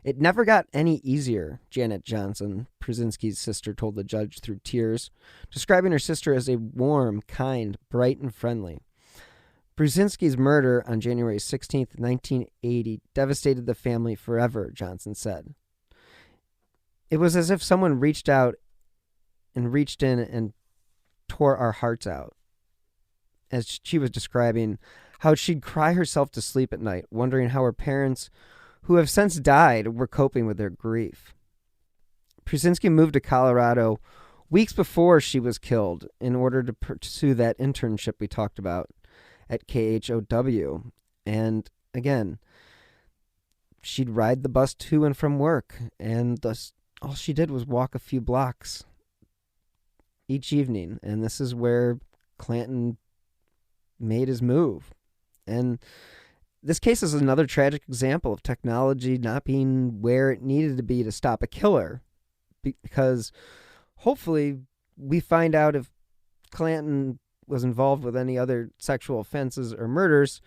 "It never got any easier," Janet Johnson, Pruszynski's sister, told the judge through tears, describing her sister as a warm, kind, bright, and friendly. Pruszynski's murder on January 16th, 1980 devastated the family forever, Johnson said. It was as if someone reached out and reached in and tore our hearts out. As she was describing how she'd cry herself to sleep at night, wondering how her parents, who have since died, were coping with their grief. Pruszynski moved to Colorado weeks before she was killed in order to pursue that internship we talked about at KHOW. And again, she'd ride the bus to and from work, and thus all she did was walk a few blocks each evening. And this is where Clanton made his move. And this case is another tragic example of technology not being where it needed to be to stop a killer, because hopefully we find out if Clanton was involved with any other sexual offenses or murders.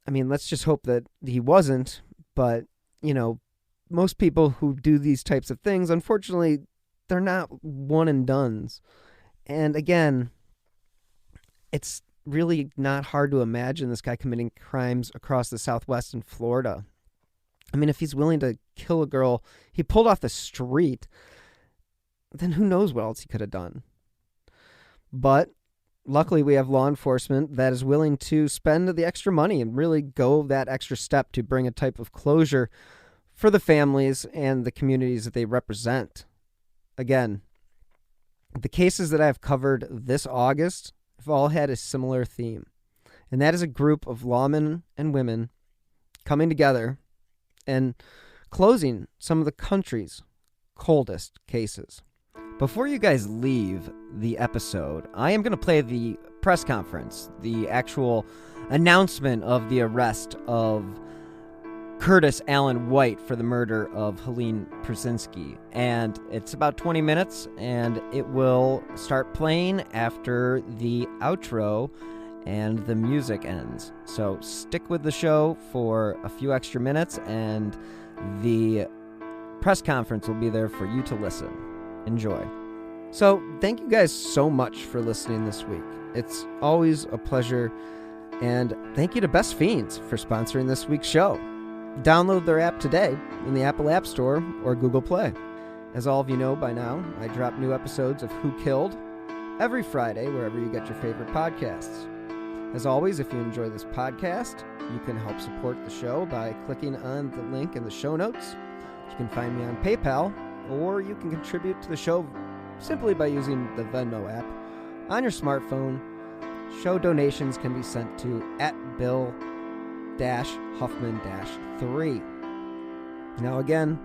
I mean, let's just hope that he wasn't, but, you know, most people who do these types of things, unfortunately, they're not one and dones. And again, it's really not hard to imagine this guy committing crimes across the Southwest and Florida. I mean, if he's willing to kill a girl he pulled off the street, then who knows what else he could have done. But luckily, we have law enforcement that is willing to spend the extra money and really go that extra step to bring a type of closure for the families and the communities that they represent. Again, the cases that I've covered this August have all had a similar theme, and that is a group of lawmen and women coming together and closing some of the country's coldest cases. Before you guys leave the episode, I am going to play the press conference, the actual announcement of the arrest of Curtis Allen White for the murder of Helene Pruszynski. And it's about 20 minutes, and it will start playing after the outro and the music ends. So stick with the show for a few extra minutes, and the press conference will be there for you to listen. Enjoy. So thank you guys so much for listening this week. It's always a pleasure, and thank you to Best Fiends for sponsoring this week's show. Download their app today in the Apple App Store or Google Play. As all of you know by now, I drop new episodes of Who Killed every Friday wherever you get your favorite podcasts. As always, if you enjoy this podcast, you can help support the show by clicking on the link in the show notes. You can find me on PayPal, or you can contribute to the show simply by using the Venmo app on your smartphone. Show donations can be sent to @Bill-Huffman-3. Now again,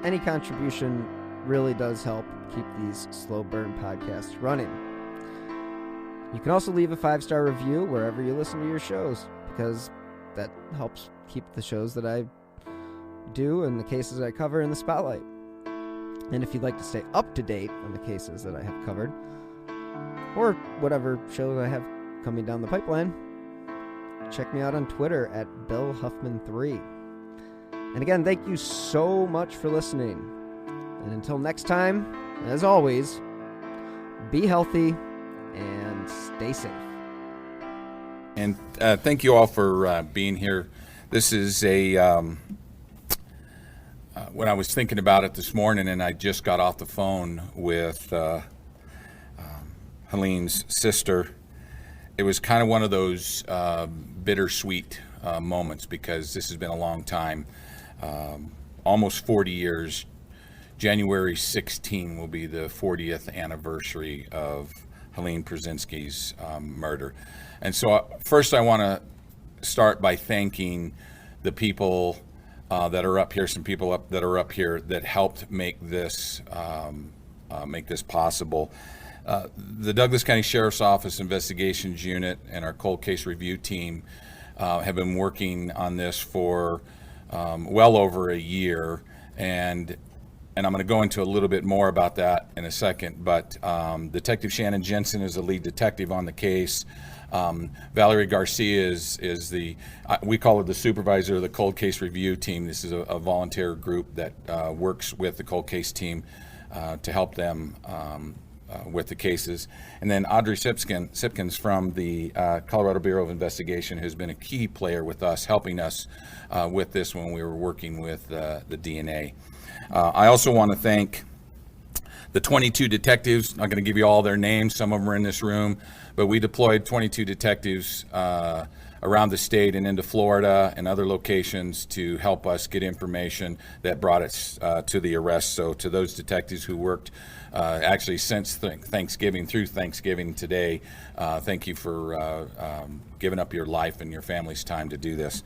any contribution really does help keep these slow burn podcasts running. You can also leave a 5-star review wherever you listen to your shows, because that helps keep the shows that I do and the cases I cover in the spotlight. And if you'd like to stay up to date on the cases that I have covered, or whatever shows I have coming down the pipeline, check me out on Twitter @BillHuffman3. And again, thank you so much for listening. And until next time, as always, be healthy and stay safe. And thank you all for being here. This is when I was thinking about it this morning, and I just got off the phone with Helene's sister, it was kind of one of those bittersweet moments, because this has been a long time, almost 40 years. January 16 will be the 40th anniversary of Helene Pruszynski's murder. And so first I want to start by thanking the people that are up here, some people that are up here that helped make this possible. The Douglas County Sheriff's Office Investigations Unit and our cold case review team have been working on this for well over a year, and I'm going to go into a little bit more about that in a second, but Detective Shannon Jensen is the lead detective on the case. Valerie Garcia is we call her the supervisor of the cold case review team. This is a volunteer group that works with the cold case team to help them with the cases. And then Audrey Sipkins from the Colorado Bureau of Investigation has been a key player with us, helping us with this when we were working with the DNA. I also want to thank the 22 detectives. I'm not going to give you all their names. Some of them are in this room, but we deployed 22 detectives around the state and into Florida and other locations to help us get information that brought us to the arrest. So to those detectives who worked actually since Thanksgiving through Thanksgiving today, thank you for giving up your life and your family's time to do this.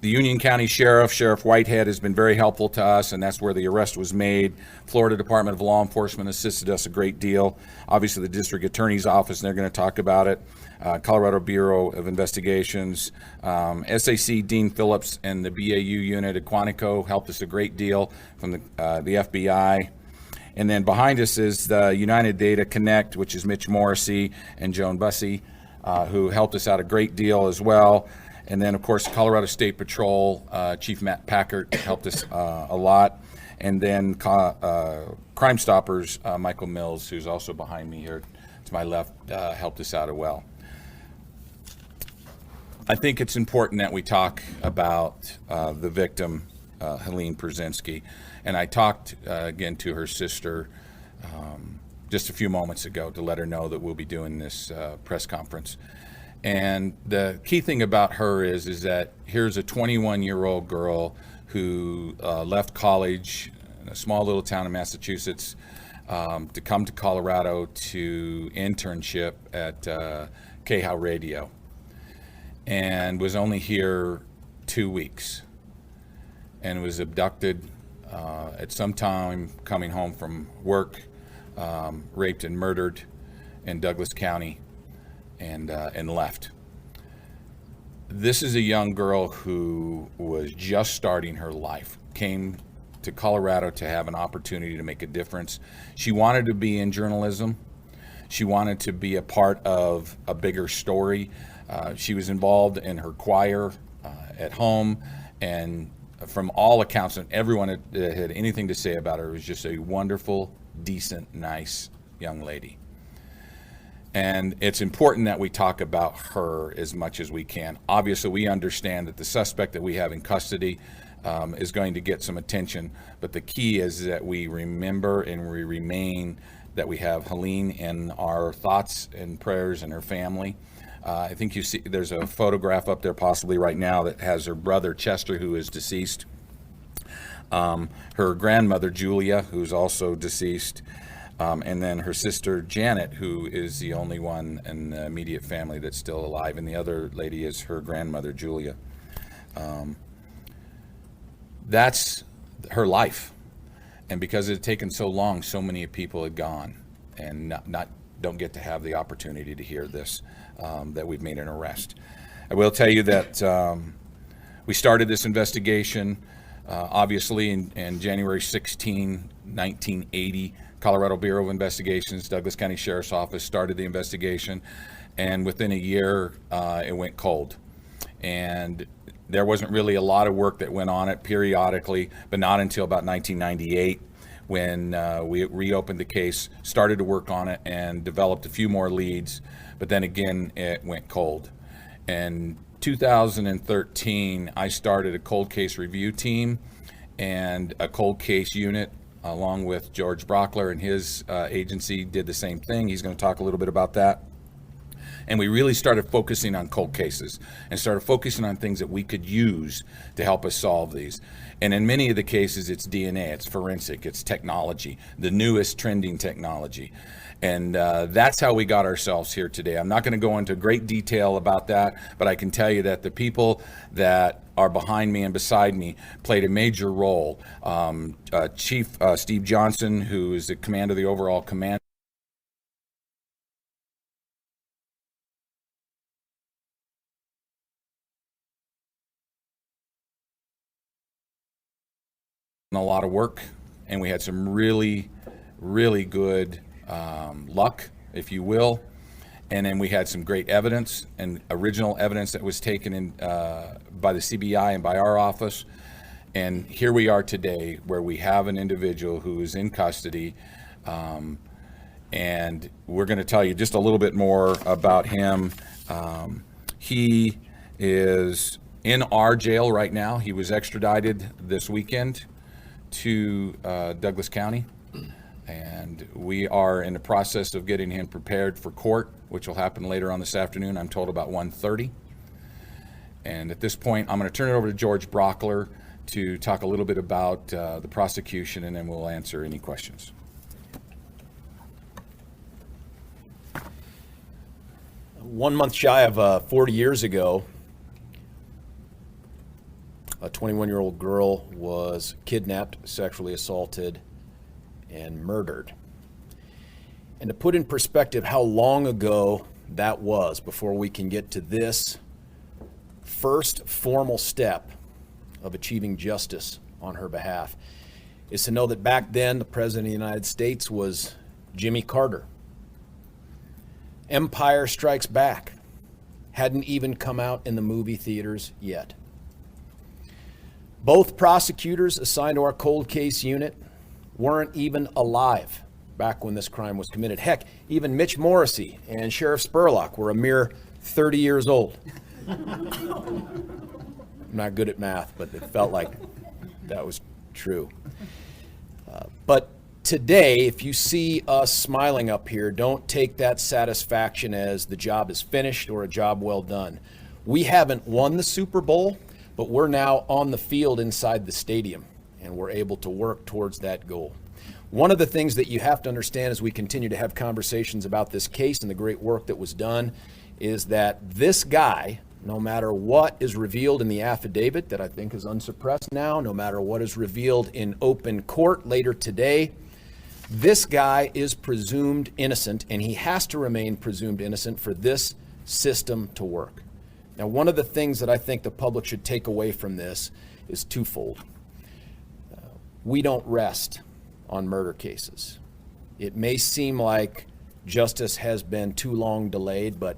The Union County Sheriff Whitehead, has been very helpful to us, and that's where the arrest was made. Florida Department of Law Enforcement assisted us a great deal. Obviously, the District Attorney's Office, and they're going to talk about it. Colorado Bureau of Investigations, SAC Dean Phillips and the BAU unit at Quantico helped us a great deal from the FBI. And then behind us is the United Data Connect, which is Mitch Morrissey and Joan Bussey, who helped us out a great deal as well. And then, of course, Colorado State Patrol, Chief Matt Packard helped us a lot. And then Crime Stoppers, Michael Mills, who's also behind me here to my left, helped us out as well. I think it's important that we talk about the victim, Helene Pruszynski. And I talked again to her sister just a few moments ago to let her know that we'll be doing this press conference. And the key thing about her is that here's a 21-year-old girl who left college in a small little town in Massachusetts to come to Colorado to internship at KHOW Radio, and was only here 2 weeks, and was abducted at some time coming home from work, raped and murdered in Douglas County, and left. This is a young girl who was just starting her life, came to Colorado to have an opportunity to make a difference. She wanted to be in journalism. She wanted to be a part of a bigger story. She was involved in her choir at home, and from all accounts, and everyone that had anything to say about her, was just a wonderful, decent, nice young lady. And it's important that we talk about her as much as we can. Obviously, we understand that the suspect that we have in custody is going to get some attention, but the key is that we remember and we remain that we have Helene in our thoughts and prayers and her family. I think you see there's a photograph up there possibly right now that has her brother Chester, who is deceased, her grandmother Julia, who's also deceased, and then her sister Janet, who is the only one in the immediate family that's still alive, and the other lady is her grandmother Julia. That's her life, and because it had taken so long, so many people had gone and don't get to have the opportunity to hear this, that we've made an arrest. I will tell you that we started this investigation obviously in January 16, 1980. Colorado Bureau of Investigations, Douglas County Sheriff's Office started the investigation, and within a year it went cold. And there wasn't really a lot of work that went on it periodically, but not until about 1998 when we reopened the case, started to work on it, and developed a few more leads, but then again it went cold. In 2013, I started a cold case review team and a cold case unit, along with George Brockler and his agency did the same thing. He's going to talk a little bit about that. And we really started focusing on cold cases and started focusing on things that we could use to help us solve these. And in many of the cases, it's DNA, it's forensic, it's technology, the newest trending technology. And that's how we got ourselves here today. I'm not going to go into great detail about that, but I can tell you that the people that are behind me and beside me played a major role. Chief Steve Johnson, who is the commander of the overall command, a lot of work, and we had some really good luck, if you will, and then we had some great evidence and original evidence that was taken in by the CBI and by our office, and here we are today where we have an individual who is in custody, and we're going to tell you just a little bit more about him. He is in our jail right now. He was extradited this weekend to Douglas County, and we are in the process of getting him prepared for court, which will happen later on this afternoon. I'm told about 1:30. And at this point, I'm going to turn it over to George Brockler to talk a little bit about the prosecution, and then we'll answer any questions. One month shy of 40 years ago, a 21-year-old girl was kidnapped, sexually assaulted, and murdered. And to put in perspective how long ago that was before we can get to this first formal step of achieving justice on her behalf, is to know that back then the President of the United States was Jimmy Carter. Empire Strikes Back hadn't even come out in the movie theaters yet. Both prosecutors assigned to our cold case unit weren't even alive back when this crime was committed. Heck, even Mitch Morrissey and Sheriff Spurlock were a mere 30 years old. I'm not good at math, but it felt like that was true. But today, if you see us smiling up here, don't take that satisfaction as the job is finished or a job well done. We haven't won the Super Bowl, but we're now on the field inside the stadium, and we're able to work towards that goal. One of the things that you have to understand as we continue to have conversations about this case and the great work that was done is that this guy No matter what is revealed in the affidavit that I think is unsuppressed now, no matter what is revealed in open court later today, this guy is presumed innocent, and he has to remain presumed innocent for this system to work. Now, one of the things that I think the public should take away from this is twofold. We don't rest on murder cases. It may seem like justice has been too long delayed, but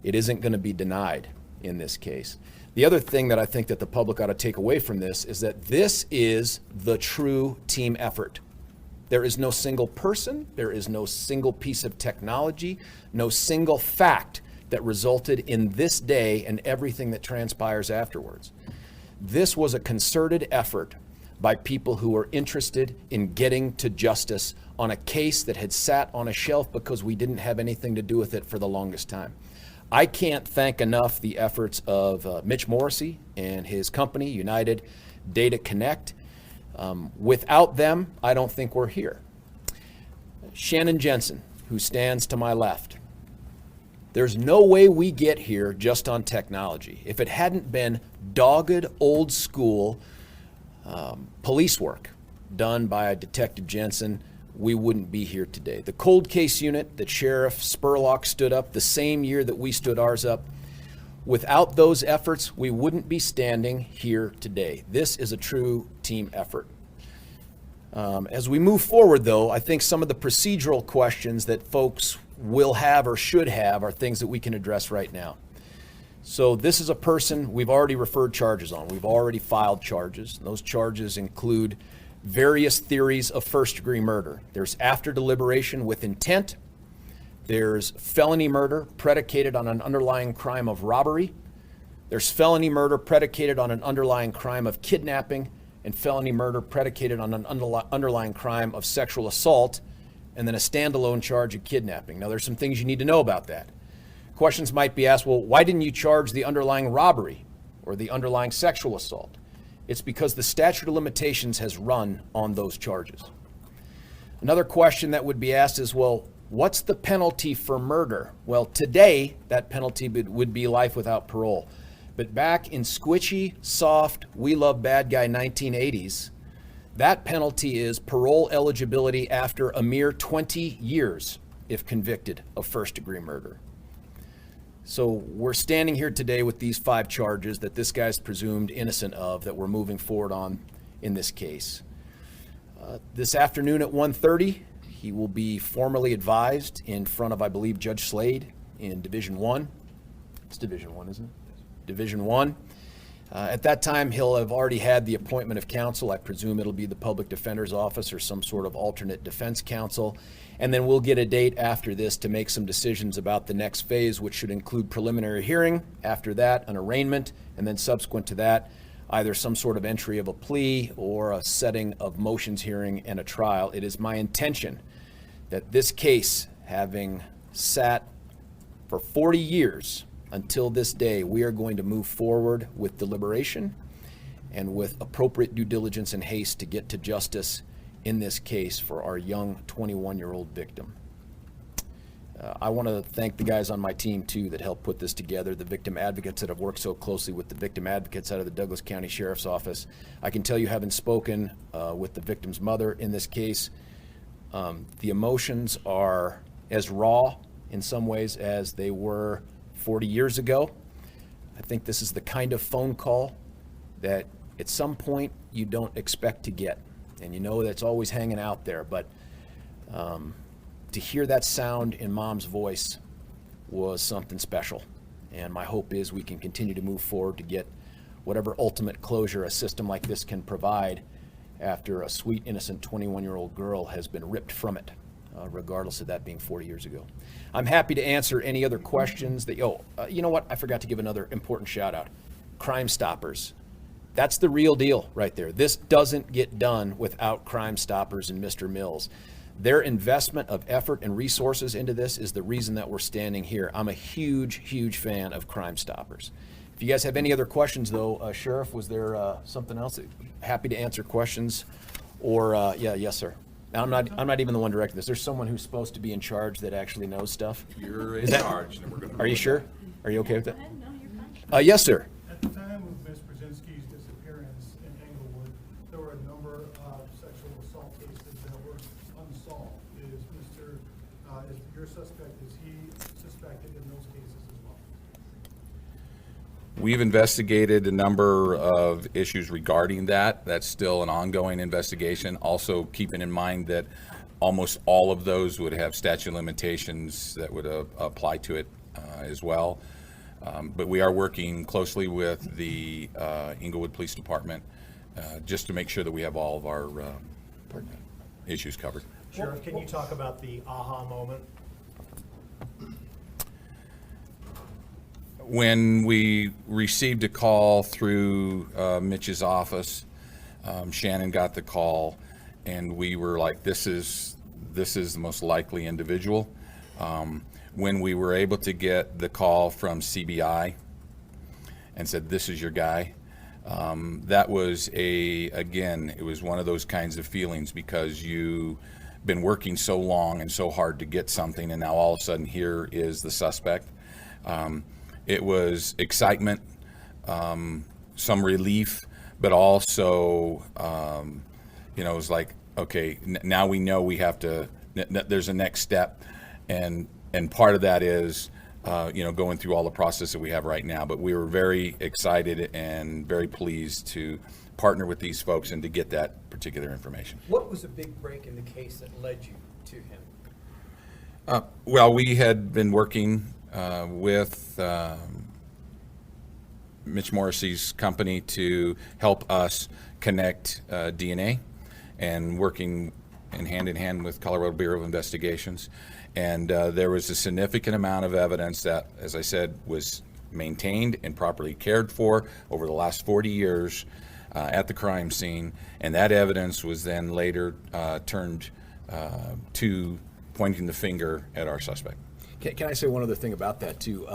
it isn't going to be denied in this case. The other thing that I think that the public ought to take away from this is that this is the true team effort. There is no single person, there is no single piece of technology, no single fact that resulted in this day and everything that transpires afterwards. This was a concerted effort by people who were interested in getting to justice on a case that had sat on a shelf because we didn't have anything to do with it for the longest time. I can't thank enough the efforts of Mitch Morrissey and his company, United Data Connect. Without them, I don't think we're here. Shannon Jensen, who stands to my left, there's no way we get here just on technology. If it hadn't been dogged, old school police work done by Detective Jensen, we wouldn't be here today. The cold case unit that Sheriff Spurlock stood up the same year that we stood ours up, without those efforts, we wouldn't be standing here today. This is a true team effort. As we move forward, though, I think some of the procedural questions that folks will have or should have are things that we can address right now. So this is a person we've already referred charges on. We've already filed charges. Those charges include various theories of first-degree murder. There's after deliberation with intent. There's felony murder predicated on an underlying crime of robbery. There's felony murder predicated on an underlying crime of kidnapping, and felony murder predicated on an underlying crime of sexual assault, and then a standalone charge of kidnapping. Now, there's some things you need to know about that. Questions might be asked, well, why didn't you charge the underlying robbery or the underlying sexual assault? It's because the statute of limitations has run on those charges. Another question that would be asked is, well, what's the penalty for murder? Well, today, that penalty would be life without parole. But back in squishy, soft, we love bad guy 1980s, that penalty is parole eligibility after a mere 20 years if convicted of first-degree murder. So we're standing here today with these 5 charges that this guy's presumed innocent of that we're moving forward on in this case. This afternoon at 1:30, he will be formally advised in front of, I believe, Judge Slade in Division 1. It's Division 1, isn't it? Division 1. At that time, he'll have already had the appointment of counsel. I presume it'll be the Public Defender's Office or some sort of alternate defense counsel. And then we'll get a date after this to make some decisions about the next phase, which should include preliminary hearing. After that, an arraignment, and then subsequent to that, either some sort of entry of a plea or a setting of motions hearing and a trial. It is my intention that this case, having sat for 40 years until this day, we are going to move forward with deliberation and with appropriate due diligence and haste to get to justice in this case for our young 21-year-old victim. I want to thank the guys on my team, too, that helped put this together, the victim advocates that have worked so closely with the victim advocates out of the Douglas County Sheriff's Office. I can tell you, having spoken with the victim's mother in this case, the emotions are as raw in some ways as they were 40 years ago. I think this is the kind of phone call that at some point you don't expect to get. And you know that's always hanging out there, but to hear that sound in Mom's voice was something special. And my hope is we can continue to move forward to get whatever ultimate closure a system like this can provide after a sweet, innocent 21-year-old girl has been ripped from it, regardless of that being 40 years ago. I'm happy to answer any other questions that, you know what? I forgot to give another important shout out. Crime Stoppers. That's the real deal right there. This doesn't get done without Crime Stoppers and Mr. Mills. Their investment of effort and resources into this is the reason that we're standing here. I'm a huge, huge fan of Crime Stoppers. If you guys have any other questions, though, Sheriff, was there something else? Happy to answer questions. Or yes, sir. I'm not even the one directing this. There's someone who's supposed to be in charge that actually knows stuff. You're in charge. And we're gonna Are you sure? Are you okay with that? Yes, sir. At the time of Ms. Pruszynski's disappearance in Englewood, there were a number of sexual assault cases that were unsolved. Is your suspect, is he suspected in those cases as well? We've investigated a number of issues regarding that. That's still an ongoing investigation. Also keeping in mind that almost all of those would have statute of limitations that would apply to it as well. But we are working closely with the Englewood Police Department just to make sure that we have all of our issues covered. Sheriff, can you talk about the aha moment? When we received a call through Mitch's office, Shannon got the call, and we were like, this is the most likely individual. When we were able to get the call from CBI and said, this is your guy, that was it was one of those kinds of feelings, because you've been working so long and so hard to get something, and now all of a sudden here is the suspect. It was excitement, some relief, but also, it was like, okay, now we know we have to, there's a next step. And part of that is, going through all the process that we have right now. But we were very excited and very pleased to partner with these folks and to get that particular information. What was a big break in the case that led you to him? Well, we had been working with Mitch Morrissey's company to help us connect DNA, and working in hand with Colorado Bureau of Investigations. And there was a significant amount of evidence that, as I said, was maintained and properly cared for over the last 40 years at the crime scene. And that evidence was then later turned to pointing the finger at our suspect. Can I say one other thing about that, too?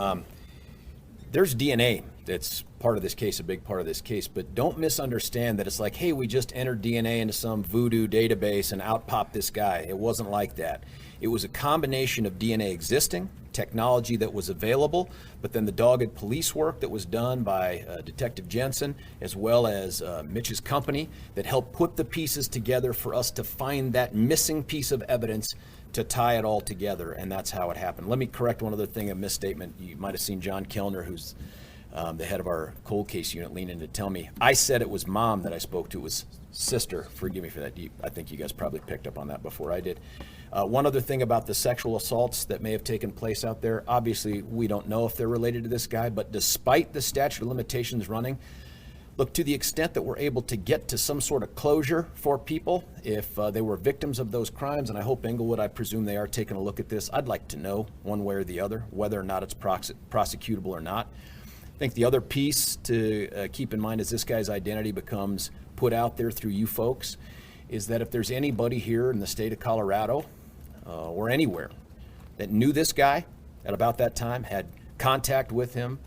There's DNA that's part of this case, a big part of this case, but don't misunderstand that it's like, hey, we just entered DNA into some voodoo database and out popped this guy. It wasn't like that. It was a combination of DNA existing, technology that was available, but then the dogged police work that was done by Detective Jensen, as well as Mitch's company, that helped put the pieces together for us to find that missing piece of evidence to tie it all together, and that's how it happened. Let me correct one other thing, a misstatement. You might have seen John Kellner, who's the head of our cold case unit, lean in to tell me. I said it was mom that I spoke to. It was sister. Forgive me for that. I think you guys probably picked up on that before I did. One other thing about the sexual assaults that may have taken place out there, obviously we don't know if they're related to this guy, but despite the statute of limitations running, look, to the extent that we're able to get to some sort of closure for people, if they were victims of those crimes, and I hope Englewood, I presume they are taking a look at this, I'd like to know one way or the other whether or not it's prosecutable or not. I think the other piece to keep in mind as this guy's identity becomes put out there through you folks is that if there's anybody here in the state of Colorado or anywhere that knew this guy at about that time, had contact with him,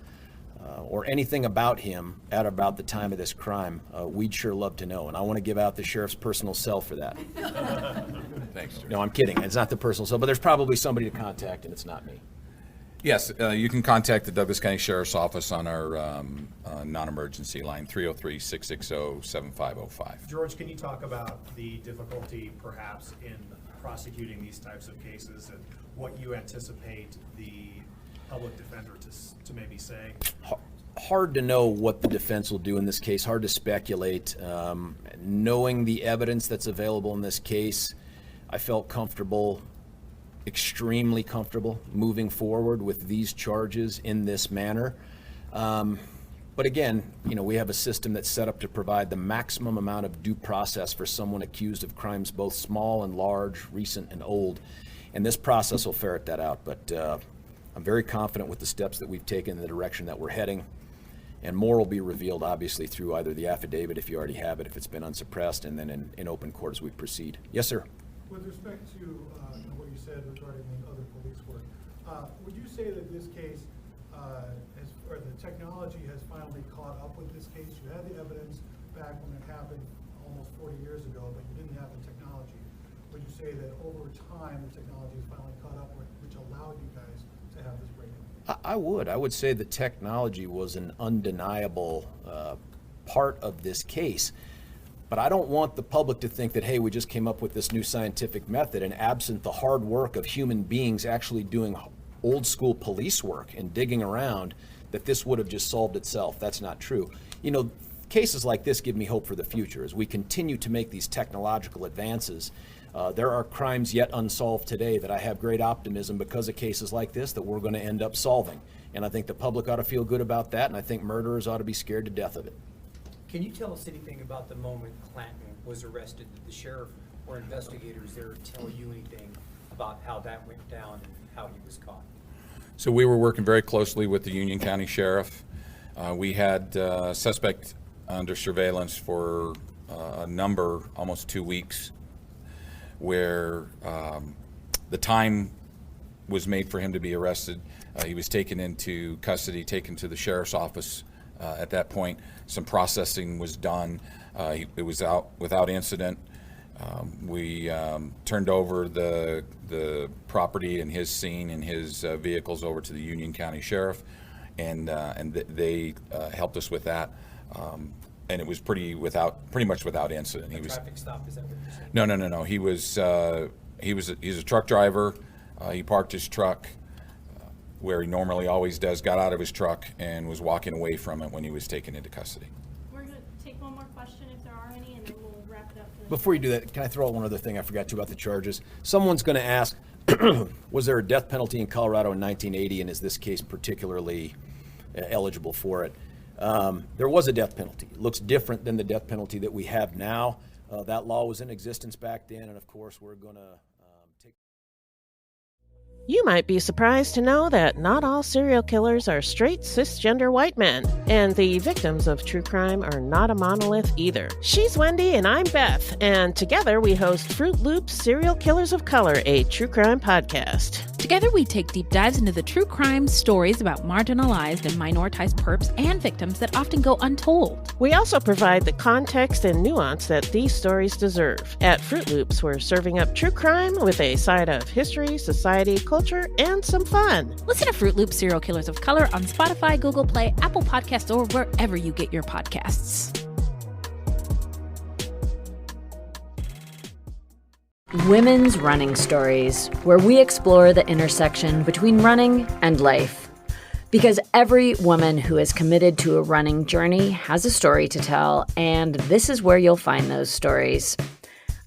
or anything about him at about the time of this crime, we'd sure love to know. And I want to give out the sheriff's personal cell for that. Thanks, George. No, I'm kidding. It's not the personal cell, but there's probably somebody to contact, and it's not me. Yes, you can contact the Douglas County Sheriff's Office on our non-emergency line, 303-660-7505. George, can you talk about the difficulty perhaps in prosecuting these types of cases and what you anticipate the public defender to maybe say? Hard to know what the defense will do in this case, hard to speculate. Knowing the evidence that's available in this case, I felt comfortable, extremely comfortable, moving forward with these charges in this manner. But again, we have a system that's set up to provide the maximum amount of due process for someone accused of crimes both small and large, recent and old. And this process will ferret that out. But I'm very confident with the steps that we've taken in the direction that we're heading. And more will be revealed, obviously, through either the affidavit, if you already have it, if it's been unsuppressed, and then in open court as we proceed. Yes, sir. With respect to what you said regarding the other police work, would you say that this case, or the technology has finally caught up with this case? You had the evidence back when it happened almost 40 years ago, but you didn't have the technology. Would you say that over time the technology has finally caught up with, which allowed you guys to have this break-in? I would say that technology was an undeniable part of this case. But I don't want the public to think that, hey, we just came up with this new scientific method, and absent the hard work of human beings actually doing old school police work and digging around, that this would have just solved itself. That's not true. You know, cases like this give me hope for the future. As we continue to make these technological advances, there are crimes yet unsolved today that I have great optimism because of cases like this that we're going to end up solving. And I think the public ought to feel good about that, and I think murderers ought to be scared to death of it. Can you tell us anything about the moment Clanton was arrested? Did the sheriff or investigators there tell you anything about how that went down and how he was caught? So we were working very closely with the Union County Sheriff. We had a suspect under surveillance for a number, almost 2 weeks, where the time was made for him to be arrested. He was taken into custody, taken to the sheriff's office. At that point, some processing was done. It was out without incident. We turned over the property and his scene and his vehicles over to the Union County Sheriff, and they helped us with that. And it was pretty much without incident. A traffic stop, is that what you're saying? No. He's a truck driver. He parked his truck where he normally always does, got out of his truck, and was walking away from it when he was taken into custody. We're going to take one more question if there are any, and then we'll wrap it up. Before you do that, can I throw out one other thing I forgot to about the charges? Someone's going to ask, was there a death penalty in Colorado in 1980, and is this case particularly eligible for it? There was a death penalty. It looks different than the death penalty that we have now. That law was in existence back then, and of course we're going to take... You might be surprised to know that not all serial killers are straight cisgender white men, and the victims of true crime are not a monolith either. She's Wendy and I'm Beth, and together we host Fruit Loops Serial Killers of Color, a true crime podcast. Together we take deep dives into the true crime stories about marginalized and minoritized perps and victims that often go untold. We also provide the context and nuance that these stories deserve. At Fruit Loops, we're serving up true crime with a side of history, society, culture, and some fun. Listen to Fruit Loops Serial Killers of Color on Spotify, Google Play, Apple Podcasts, or wherever you get your podcasts. Women's Running Stories, where we explore the intersection between running and life. Because every woman who is committed to a running journey has a story to tell, and this is where you'll find those stories.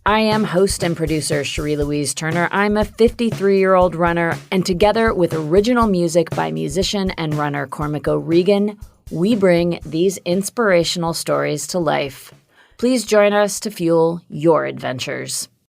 I am host and producer Cherie Louise Turner. I'm a 53-year-old runner, and together with original music by musician and runner Cormac O'Regan, we bring these inspirational stories to life. Please join us to fuel your adventures.